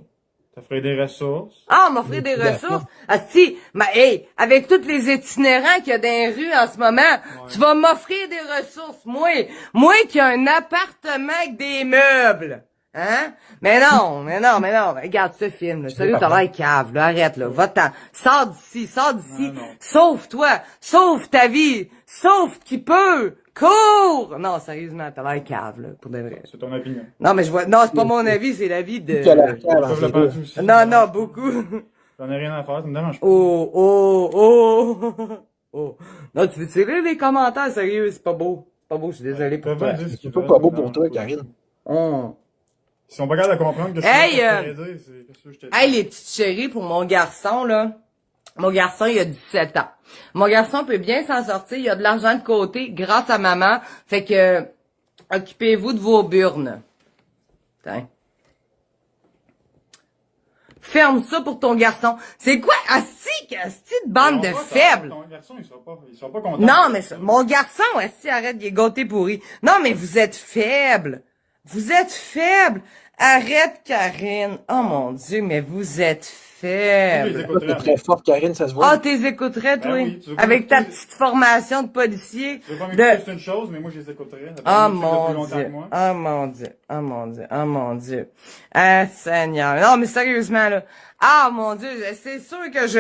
Speaker 4: Ça ferait des ressources.
Speaker 2: Ah, on m'offrir des ressources. Asti, mais hey, avec tous les itinérants qu'il y a dans les rues en ce moment, tu vas m'offrir des ressources. Moi qui ai un appartement avec des meubles. Hein? Mais non. Regarde ce film, là. Sérieux, t'as l'air cave, là. Arrête, là. Va-t'en. Sors d'ici.
Speaker 4: Non, non.
Speaker 2: Sauve-toi. Sauve ta vie. Sauve qui peut. Cours! Non, sérieusement, t'as l'air cave, là, pour de vrai.
Speaker 4: C'est ton opinion.
Speaker 2: Non, mais non, c'est pas mon avis, c'est l'avis de...
Speaker 1: Que la cave,
Speaker 4: Ils peuvent
Speaker 1: entre
Speaker 4: le
Speaker 1: les deux.
Speaker 4: penser aussi.
Speaker 2: Non, beaucoup.
Speaker 4: J'en ai rien à faire, ça me dérange pas.
Speaker 2: Oh. Non, tu veux tirer les commentaires, sérieux, c'est pas beau. C'est pas beau, je suis désolé pour
Speaker 4: Ils
Speaker 2: toi.
Speaker 4: peuvent dire ce qu'ils
Speaker 1: C'est
Speaker 4: veulent,
Speaker 1: pas beau
Speaker 4: ça me
Speaker 1: pour toi,
Speaker 4: dérange pas.
Speaker 1: Karine.
Speaker 2: Oh.
Speaker 4: Ils sont pas capables de comprendre que je
Speaker 2: Hey,
Speaker 4: suis là pour t'aider, c'est qu'est-ce que je te dis.
Speaker 2: Hey, les petites chéries, pour mon garçon, là. Mon garçon, il a 17 ans. Mon garçon peut bien s'en sortir. Il a de l'argent de côté grâce à maman. Fait que, occupez-vous de vos burnes. Tiens. Ferme ça pour ton garçon. C'est quoi? Asti de bande de
Speaker 4: Ils ont pas
Speaker 2: faibles.
Speaker 4: Ton garçon, ils sont pas contents.
Speaker 2: Non, mais mon garçon, asti, arrête, il est gâté pourri. Non, mais vous êtes faible. Vous êtes faible. Arrête, Karine. Oh mon Dieu, mais vous êtes
Speaker 4: Je les
Speaker 2: faible.
Speaker 4: écouterais.
Speaker 1: T'es très forte, Karine, ça se voit.
Speaker 2: Ah, t'es écouterais, toi?
Speaker 4: oui, tu veux pas
Speaker 2: Avec ta
Speaker 4: m'écouter?
Speaker 2: petite formation de policier.
Speaker 4: Je veux pas m'écouter,
Speaker 2: De...
Speaker 4: c'est une chose, mais moi, je les écouterais. Ça fait
Speaker 2: Oh
Speaker 4: une musique depuis
Speaker 2: mon
Speaker 4: longtemps
Speaker 2: Dieu.
Speaker 4: que moi.
Speaker 2: Oh mon Dieu. Oh mon Dieu. Oh mon Dieu. Ah, Seigneur. Non, mais sérieusement, là. Ah, mon Dieu. C'est sûr que je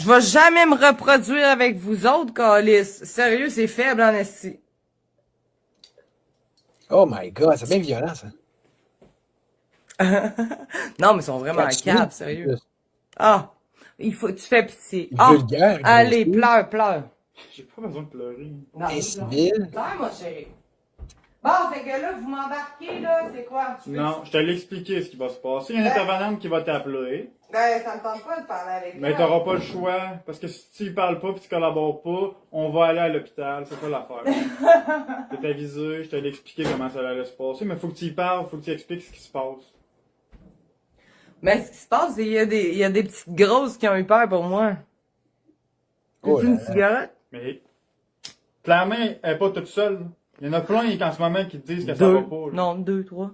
Speaker 2: vais jamais me reproduire avec vous autres, câlisse. Sérieux, c'est faible, en esti.
Speaker 1: Oh my God, c'est bien violent, ça.
Speaker 2: Non, mais ils sont vraiment
Speaker 1: Catch-me.
Speaker 2: caves, sérieux. Ah. Tu fais pitié.
Speaker 1: Il est
Speaker 2: Ah.
Speaker 1: vulgaire, il
Speaker 2: Allez,
Speaker 1: est
Speaker 2: pleure.
Speaker 4: J'ai pas besoin de pleurer.
Speaker 2: Non,
Speaker 1: incivil.
Speaker 2: pleure, mon chéri. Bon, fait que là, vous m'embarquez, là, c'est quoi?
Speaker 4: Non, je t'ai expliqué ce qui va se passer. Il y a une intervenante qui va t'appeler.
Speaker 2: Ben, ça me tente pas de parler avec
Speaker 4: Mais t'auras pas le choix, parce que si tu parles pas pis tu collabores pas, on va aller à l'hôpital, c'est ça l'affaire. T'es avisé, je t'ai expliqué comment ça allait se passer, mais faut que tu y parles, faut que tu expliques ce qui se passe.
Speaker 2: Mais ce qui se passe, c'est qu'il y a des petites grosses qui ont eu peur pour moi.
Speaker 1: Oh
Speaker 2: C'est
Speaker 1: là
Speaker 2: une
Speaker 1: là.
Speaker 2: cigarette?
Speaker 4: Mais, clairement, elle est pas toute seule. Il y en a plein en ce moment qui te disent que ça
Speaker 2: Deux.
Speaker 4: va pas. là.
Speaker 2: Non, 2, 3.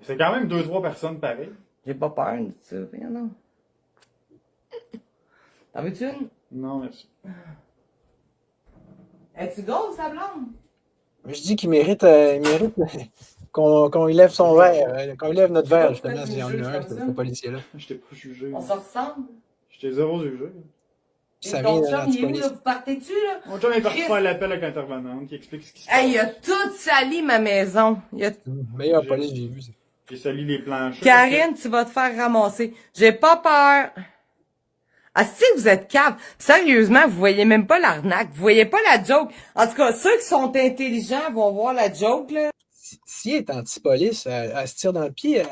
Speaker 4: C'est quand même 2-3 personnes pareilles.
Speaker 2: J'ai pas peur de ça. Rien, non. T'en veux-tu une?
Speaker 4: Non, merci.
Speaker 2: Es-tu grosse, ta blonde?
Speaker 1: Je dis qu'il mérite, qu'on lui lève son verre, qu'on lui lève notre verre, justement, si j'en ai un, ce policier-là.
Speaker 4: Je t'ai pas jugé.
Speaker 2: On se ressemble?
Speaker 4: Je t'ai zéro jugé.
Speaker 1: Ça
Speaker 2: Et ton
Speaker 1: vient
Speaker 2: chum, il est où,
Speaker 1: l'antipolice.
Speaker 2: là? Vous partez-tu, là?
Speaker 4: Mon chum est parti
Speaker 2: Chris.
Speaker 4: faire l'appel avec l'intervenante qui explique ce qui se passe.
Speaker 2: Hey, il a tout sali ma maison.
Speaker 1: Meilleure police que j'ai vue, ça.
Speaker 4: J'ai sali les planchers.
Speaker 2: Karine, tu vas te faire ramasser. J'ai pas peur. Ah, si vous êtes cave. Sérieusement, vous voyez même pas l'arnaque. Vous voyez pas la joke. En tout cas, ceux qui sont intelligents vont voir la joke, là.
Speaker 1: Si elle est anti-police, elle se tire dans le pied,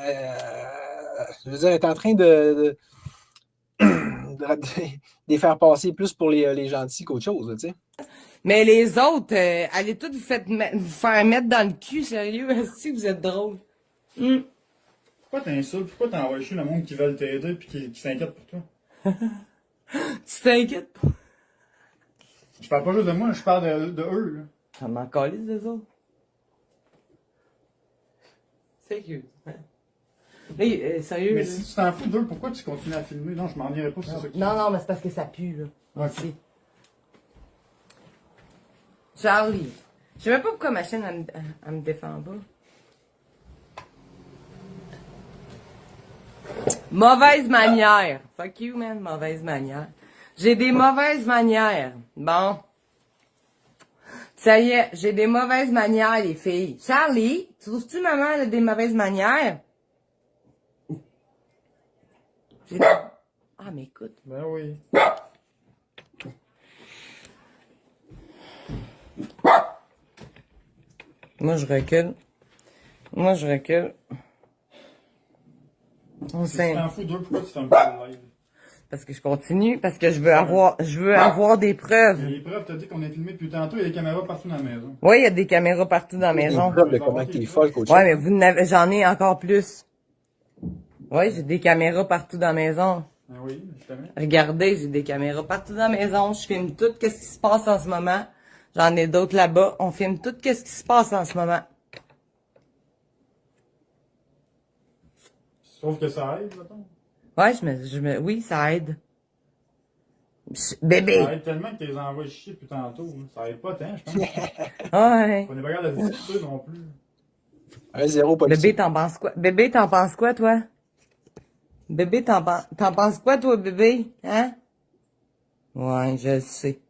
Speaker 1: je veux dire, elle est en train de les faire passer plus pour les gentils qu'autre chose, tu sais.
Speaker 2: Mais les autres, allez tous vous faire mettre dans le cul, sérieux. Si vous êtes drôle.
Speaker 4: Pourquoi t'insultes? Pourquoi t'envoies chier le monde qui veulent t'aider pis qui s'inquiète pour toi?
Speaker 2: Tu t'inquiètes pas.
Speaker 4: Je parle pas juste de moi, je parle de eux, là.
Speaker 2: Ça m'en calisse des autres. Sérieux. Hein? Mais sérieux,
Speaker 4: Mais
Speaker 2: là.
Speaker 4: si tu t'en fous d'eux, pourquoi tu continues à filmer? Non, je m'en irais pas si c'est ça que tu
Speaker 2: Non, mais c'est parce que ça pue, là.
Speaker 4: Ok.
Speaker 2: Aussi. Charlie. Je sais même pas pourquoi ma chaîne, elle me défend pas. Mauvaise manière. Fuck you, man. Mauvaise manière. J'ai des mauvaises manières. Bon. Ça y est, j'ai des mauvaises manières, les filles. Charlie, trouves-tu maman a des mauvaises manières? Ah, mais écoute.
Speaker 4: Ben oui.
Speaker 2: Moi, je recule. Moi, je recule. On
Speaker 4: Si tu
Speaker 2: s'in-
Speaker 4: t'en fous d'eux, pourquoi tu fais un petit live?
Speaker 2: Parce que je continue, parce que je veux avoir des preuves.
Speaker 4: Les preuves, t'as dit qu'on est filmé depuis tantôt, il y a des caméras partout dans la maison.
Speaker 2: Oui, il y a des caméras partout dans la maison.
Speaker 1: Preuve de comment t'es folle, coach.
Speaker 2: Ouais, mais j'en ai encore plus. Oui, j'ai des caméras partout dans la maison.
Speaker 4: Ben oui, justement.
Speaker 2: Regardez, j'ai des caméras partout dans la maison. Je filme tout ce qui se passe en ce moment. J'en ai d'autres là-bas. On filme tout ce qui se passe en ce moment.
Speaker 4: Sauf que ça aide, mettons.
Speaker 2: Ouais, oui, ça aide. Bébé.
Speaker 4: Ça aide tellement que tu les envoies chier depuis tantôt. Hein. Ça aide pas tant, je pense.
Speaker 2: Ouais.
Speaker 4: On est pas capable de discuter non plus.
Speaker 1: 1-0 politique.
Speaker 2: Bébé, t'en penses quoi? Bébé, t'en penses quoi, toi? Bébé, t'en penses quoi, toi, bébé? Hein? Ouais, je le sais.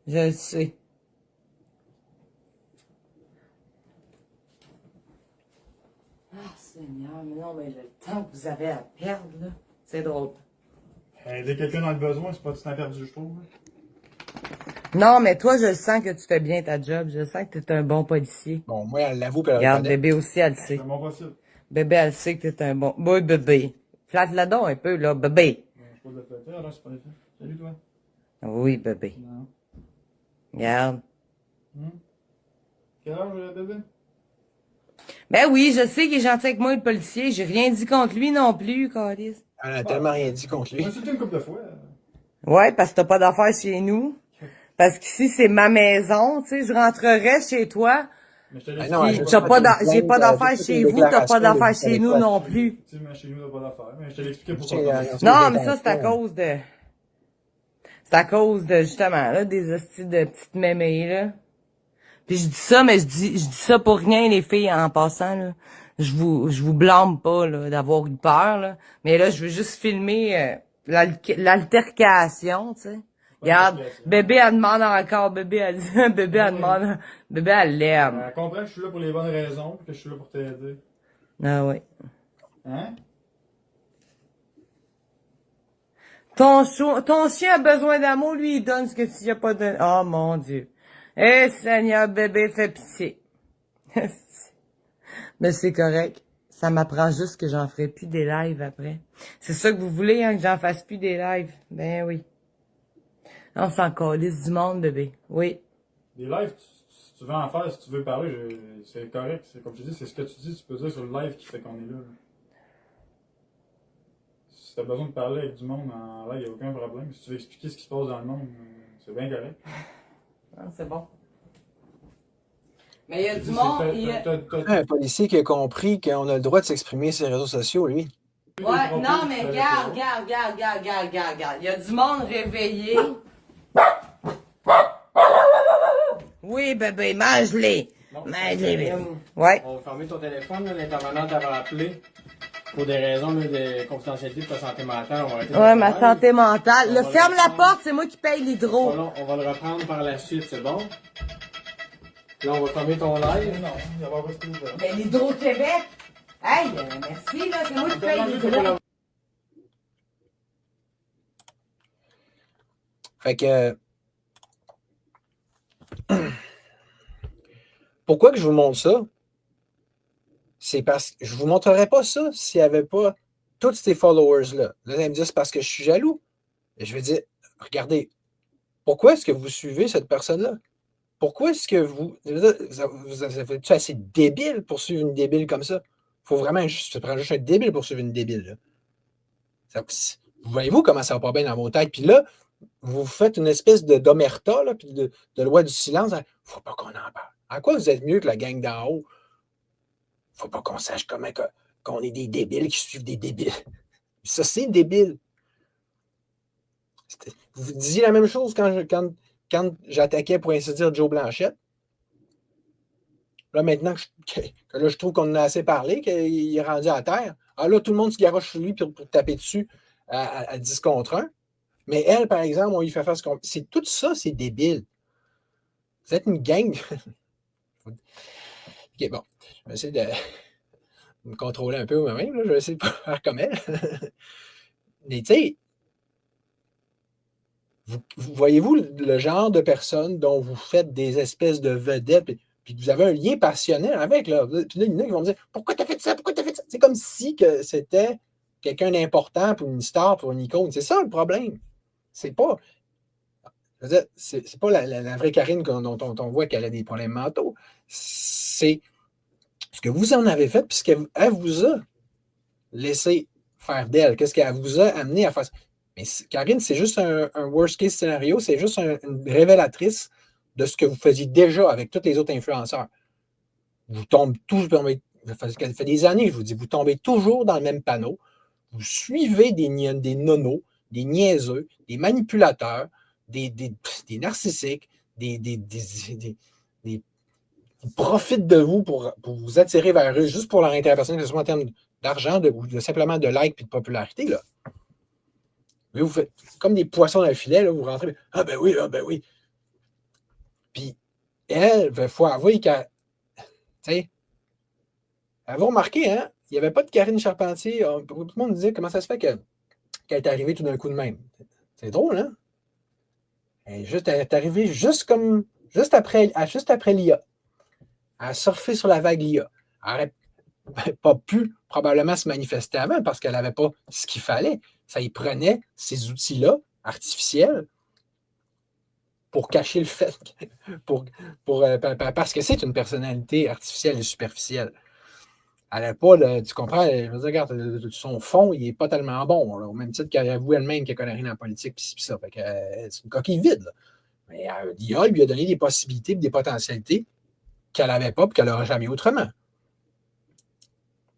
Speaker 2: Je le sais. Ah, Seigneur, mais non, mais le temps que vous avez à perdre, là, c'est drôle.
Speaker 4: Aider quelqu'un dans le besoin, c'est pas du temps perdu, je trouve.
Speaker 2: Non, mais toi, je sens que tu fais bien ta job. Je sens que t'es un bon policier.
Speaker 1: Bon, moi, elle l'avoue, puis elle le
Speaker 2: Regarde,
Speaker 1: reconnaît.
Speaker 2: bébé aussi, elle le sait.
Speaker 4: C'est mon possible.
Speaker 2: Bébé, elle sait que t'es un bon... Oui, bébé. Flatte-la donc un peu, là, bébé.
Speaker 4: Je pose le flatter, alors c'est pas les faits. Salut, toi.
Speaker 2: Oui, bébé.
Speaker 4: Non.
Speaker 2: Regarde.
Speaker 4: Quel âge, bébé?
Speaker 2: Ben oui, je sais qu'il est gentil avec moi, le policier. J'ai rien dit contre lui non plus, Carlis.
Speaker 1: Elle a tellement rien dit contre
Speaker 4: On
Speaker 1: lui.
Speaker 4: a insulté une couple de fois.
Speaker 2: Ouais, parce que t'as pas d'affaires chez nous. Parce qu'ici, c'est ma maison, tu sais, je rentrerais chez toi.
Speaker 4: Mais je te
Speaker 1: Ben
Speaker 4: laisse.
Speaker 1: non,
Speaker 2: Puis
Speaker 1: elle-
Speaker 2: j'ai pas
Speaker 1: plainte,
Speaker 2: d'affaires
Speaker 1: j'ai fait
Speaker 2: chez
Speaker 1: une
Speaker 2: vous, t'as pas
Speaker 1: déclaration
Speaker 2: d'affaires
Speaker 1: de
Speaker 2: chez nous
Speaker 1: Québécois.
Speaker 2: non plus.
Speaker 4: Effectivement, chez nous, t'as pas d'affaires. Mais je te l'expliquais pourquoi.
Speaker 1: J'ai-
Speaker 2: Non, mais ça, c'est à cause de... C'est à cause de, justement, là, des hosties de petites mémées, là. Puis je dis ça, mais je dis ça pour rien, les filles, en passant, là. Je vous blâme pas, là, d'avoir eu peur, là. Mais là, je veux juste filmer l'altercation, tu sais. Regarde, bébé, elle demande encore, bébé, elle dit, bébé, elle demande, bébé, elle l'aime.
Speaker 4: Elle comprend que je suis là pour les bonnes raisons, que je suis là pour t'aider.
Speaker 2: Ah oui.
Speaker 4: Hein?
Speaker 2: Ton chien a besoin d'amour, lui, il donne ce que tu lui as pas donné. Oh, mon Dieu. Eh, Seigneur, bébé, fais pitié. Mais c'est correct. Ça m'apprend juste que j'en ferai plus des lives après. C'est ça que vous voulez, hein, que j'en fasse plus des lives? Ben oui. On s'en calisse du monde, bébé. Oui.
Speaker 4: Des lives, si tu veux en faire, si tu veux parler, c'est correct. C'est comme je dis, c'est ce que tu dis, tu peux dire sur le live qui fait qu'on est là. Si t'as besoin de parler avec du monde en live, il n'y a aucun problème. Si tu veux expliquer ce qui se passe dans le monde, c'est bien correct.
Speaker 2: Ah, c'est bon. Mais il y a
Speaker 4: Je
Speaker 2: du
Speaker 4: dis,
Speaker 2: monde,
Speaker 4: c'est-
Speaker 2: il y a...
Speaker 1: Un policier qui a compris qu'on a le droit de s'exprimer sur les réseaux sociaux, lui.
Speaker 2: Ouais, non, mais regarde. Il y a du monde réveillé. Oui, bébé, mange-les. Mange-les, bébé. Ouais.
Speaker 5: On va fermer ton téléphone, là, l'intervenante t'avait appelé pour des raisons là, de confidentialité de ta santé mentale. On va arrêter
Speaker 2: Ouais,
Speaker 5: de
Speaker 2: ma
Speaker 5: faire.
Speaker 2: santé mentale.
Speaker 5: On
Speaker 2: Le
Speaker 5: va
Speaker 2: ferme
Speaker 5: le
Speaker 2: la
Speaker 5: reprendre.
Speaker 2: porte, c'est moi qui paye l'hydro.
Speaker 5: On va le reprendre par la suite, c'est bon? Là, on va fermer ton live.
Speaker 4: Non, il va rester ouvert.
Speaker 2: Mais l'Hydro-Québec. Hey, merci, là, c'est moi qui paye l'hydro.
Speaker 1: Fait que... Pourquoi que je vous montre ça? C'est parce que je vous montrerais pas ça s'il n'y avait pas tous ces followers-là. Là, vous allez me dire, c'est parce que je suis jaloux. Et je vais dire, regardez, pourquoi est-ce que vous suivez cette personne-là? Pourquoi est-ce que vous êtes assez débile pour suivre une débile comme ça? Faut vraiment, ça prend juste un débile pour suivre une débile. Là. Voyez-vous comment ça va pas bien dans vos têtes? Puis là, vous faites une espèce d'omerta, là, puis de loi du silence. Faut pas qu'on en parle. En quoi vous êtes mieux que la gang d'en haut? Faut pas qu'on sache comment que qu'on est des débiles qui suivent des débiles. Ça, c'est débile. Vous disiez la même chose quand j'attaquais, pour ainsi dire, Joe Blanchette. Là, maintenant que là, je trouve qu'on en a assez parlé, qu'il est rendu à terre. Ah là, tout le monde se garoche sur lui pour taper dessus à 10 contre 1. Mais elle, par exemple, on lui fait faire ce qu'on... Tout ça, c'est débile. Vous êtes une gang. OK, bon. Je vais essayer de me contrôler un peu moi-même. Je vais essayer de faire comme elle. Mais tu sais, voyez-vous le genre de personne dont vous faites des espèces de vedettes, puis que vous avez un lien passionnel avec, là. Puis là, il y en a qui vont dire « Pourquoi t'as fait ça? Pourquoi t'as fait ça? » C'est comme si que c'était quelqu'un d'important pour une star, pour une icône. C'est ça le problème. C'est pas... Je veux dire, c'est pas la vraie Karine dont on voit qu'elle a des problèmes mentaux. C'est ce que vous en avez fait, puis ce qu'elle vous a laissé faire d'elle. Qu'est-ce qu'elle vous a amené à faire? Mais Karine, c'est juste un worst case scénario, c'est juste une révélatrice de ce que vous faisiez déjà avec tous les autres influenceurs. Vous tombez toujours, ça fait des années, je vous dis, vous tombez toujours dans le même panneau. Vous suivez des nonos, des niaiseux, des manipulateurs, des narcissiques, qui profitent de vous pour vous attirer vers eux, juste pour leur intérêt personnel, que ce soit en termes d'argent ou simplement de likes et de popularité. Là. Mais vous faites comme des poissons dans le filet, là, vous rentrez, ah ben oui, ah ben oui. Puis elle, il faut avouer qu'elle, tu sais, elle va remarquer, hein, il n'y avait pas de Karine Charpentier. Tout le monde disait comment ça se fait qu'elle est arrivée tout d'un coup de même. C'est drôle, hein? Elle est arrivée juste après l'IA. Elle a surfé sur la vague l'IA. Elle n'aurait pas pu probablement se manifester avant parce qu'elle n'avait pas ce qu'il fallait. Ça y prenait ces outils-là, artificiels, pour cacher le fait, parce que c'est une personnalité artificielle et superficielle. Elle n'a pas, tu comprends, je veux dire, regarde, son fond, il n'est pas tellement bon, là, au même titre qu'elle avoue elle-même qu'elle ne connaît rien en politique, puis ça. Fait que, c'est une coquille vide. Là. Mais l'IA lui a donné des possibilités et des potentialités qu'elle n'avait pas et qu'elle n'aurait jamais autrement.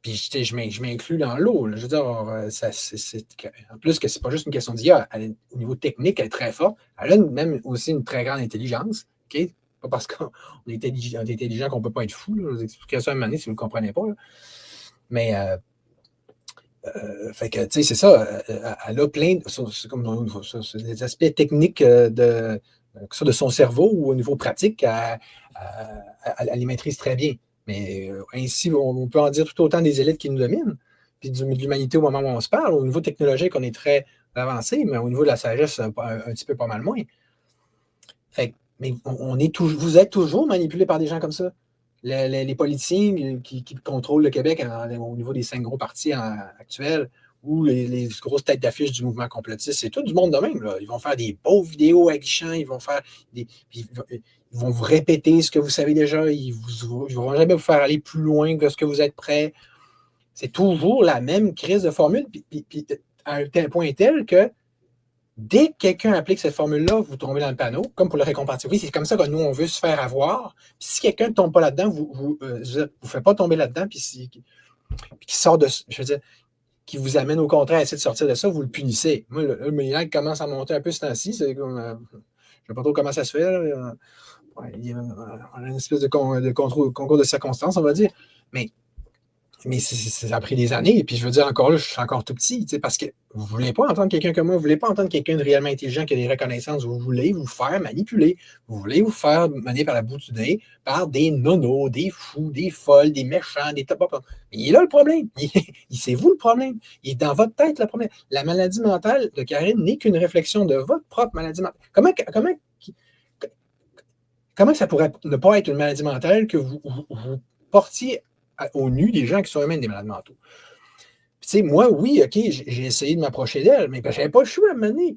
Speaker 1: Puis je m'inclus dans l'eau. Je veux dire, en plus que c'est pas juste une question d'IA. Au niveau technique, elle est très forte. Elle a même aussi une très grande intelligence. Okay? Pas parce qu'on est intelligent qu'on ne peut pas être fou. Là. Je vous expliquerai ça un moment donné si vous ne le comprenez pas. Là. Mais fait que, tu sais, c'est ça. Elle a plein c'est des aspects techniques de son cerveau ou au niveau pratique, elle les maîtrise très bien. Mais ainsi, on peut en dire tout autant des élites qui nous dominent, puis de l'humanité au moment où on se parle. Au niveau technologique, on est très avancé, mais au niveau de la sagesse, un petit peu pas mal moins. Fait, mais vous êtes toujours manipulé par des gens comme ça. Les politiciens qui contrôlent le Québec au niveau des 5 gros partis actuels ou les grosses têtes d'affiche du mouvement complotiste, c'est tout du monde de même. Là. Ils vont faire des beaux vidéos aguichants, ils vont faire ils vont vous répéter ce que vous savez déjà, ils ne vont jamais vous faire aller plus loin que ce que vous êtes prêt. C'est toujours la même crise de formule, puis à un tel point tel que dès que quelqu'un applique cette formule-là, vous tombez dans le panneau, comme pour le récompenser. Oui, c'est comme ça que nous, on veut se faire avoir. Puis si quelqu'un ne tombe pas là-dedans, vous faites pas tomber là-dedans, puis qui sort de... Je veux dire, qui vous amène au contraire à essayer de sortir de ça, vous le punissez. Moi, le millionnaire commence à monter un peu ce temps-ci. C'est comme... je ne sais pas trop comment ça se fait. Là. Il y a une espèce de concours de circonstances, on va dire. Mais ça a pris des années. Et puis, je veux dire, encore là, je suis encore tout petit, parce que vous ne voulez pas entendre quelqu'un comme moi, vous ne voulez pas entendre quelqu'un de réellement intelligent qui a des reconnaissances. Vous voulez vous faire manipuler. Vous voulez vous faire mener par la bout du nez par des nonos, des fous, des folles, des méchants, des top. Mais il est là le problème. C'est vous le problème. Il est dans votre tête le problème. La maladie mentale de Karine n'est qu'une réflexion de votre propre maladie mentale. Comment ça pourrait ne pas être une maladie mentale que vous portiez au nu des gens qui sont eux-mêmes des malades mentaux? Tu sais, moi, oui, OK, j'ai essayé de m'approcher d'elle, mais je n'avais pas le choix à mener.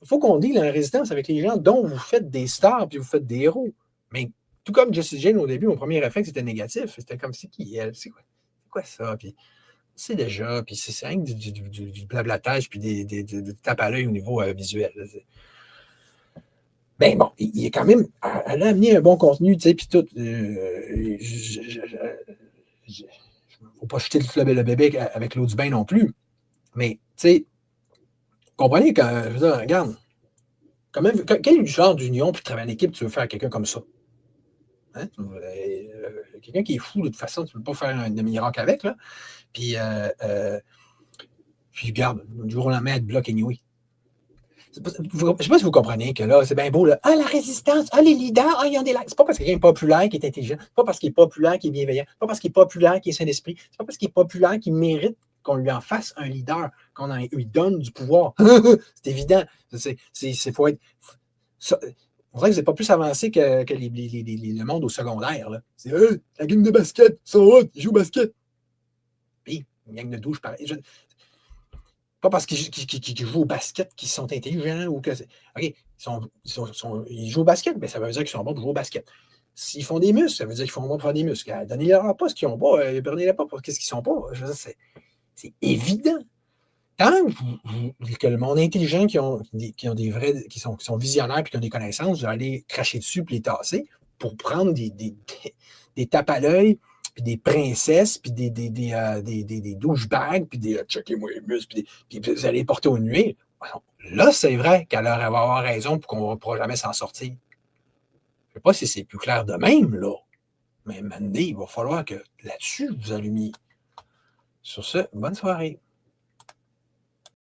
Speaker 1: Il faut qu'on deal en résistance avec les gens dont vous faites des stars puis vous faites des héros. Mais tout comme Jessie Jane, au début, mon premier réflexe était négatif. C'était comme, c'est qui elle? C'est quoi ça? Puis c'est déjà, puis c'est rien que du blablatage puis des tapes à l'œil au niveau visuel. Ben bon, il est quand même, elle a amené un bon contenu, tu sais, puis tout. Je ne faut pas jeter le bébé avec l'eau du bain non plus. Mais, tu sais, comprenez que, je veux dire, regarde, quel genre d'union puis de travail en équipe tu veux faire à quelqu'un comme ça? Hein? Quelqu'un qui est fou, de toute façon, tu ne peux pas faire un demi-miracle avec, là. Puis, regarde, du jour au lendemain, elle te bloque anyway. Je ne sais pas si vous comprenez que là, c'est bien beau, là. Ah, la résistance, ah, les leaders, ah, ils ont des likes. C'est pas parce qu'il est populaire qu'il est intelligent, c'est pas parce qu'il est populaire qu'il est bienveillant, c'est pas parce qu'il est populaire qu'il est sain d'esprit, c'est pas parce qu'il est populaire qu'il mérite qu'on lui en fasse un leader, qu'on lui donne du pouvoir. C'est évident. Faut être. On dirait que vous n'êtes pas plus avancé que le monde au secondaire. Là. C'est la gang de basket, ils sont hot, ils jouent au basket. Puis, une gang de douche, pareil. Pas parce qu'ils jouent au basket qu'ils sont intelligents ou que. OK, ils jouent au basket, mais ça veut dire qu'ils sont bons pour jouer au basket. S'ils font des muscles, ça veut dire qu'ils font bons pour faire des muscles. Donnez-leur pas ce qu'ils n'ont pas, prenez-les pas pour ce qu'ils ne sont pas. Je veux dire, c'est évident. Tant que le monde intelligent qui sont visionnaires et qui ont des connaissances, vous allez cracher dessus et les tasser pour prendre des tapes à l'œil, puis des princesses, puis des douchebags, puis des checkez-moi les muscles, puis vous allez les porter aux nuées. Là, c'est vrai qu'elle va avoir raison pour qu'on ne pourra jamais s'en sortir. Je ne sais pas si c'est plus clair de même, là. Mais maintenant, il va falloir que là-dessus, vous allumiez. Sur ce, bonne soirée.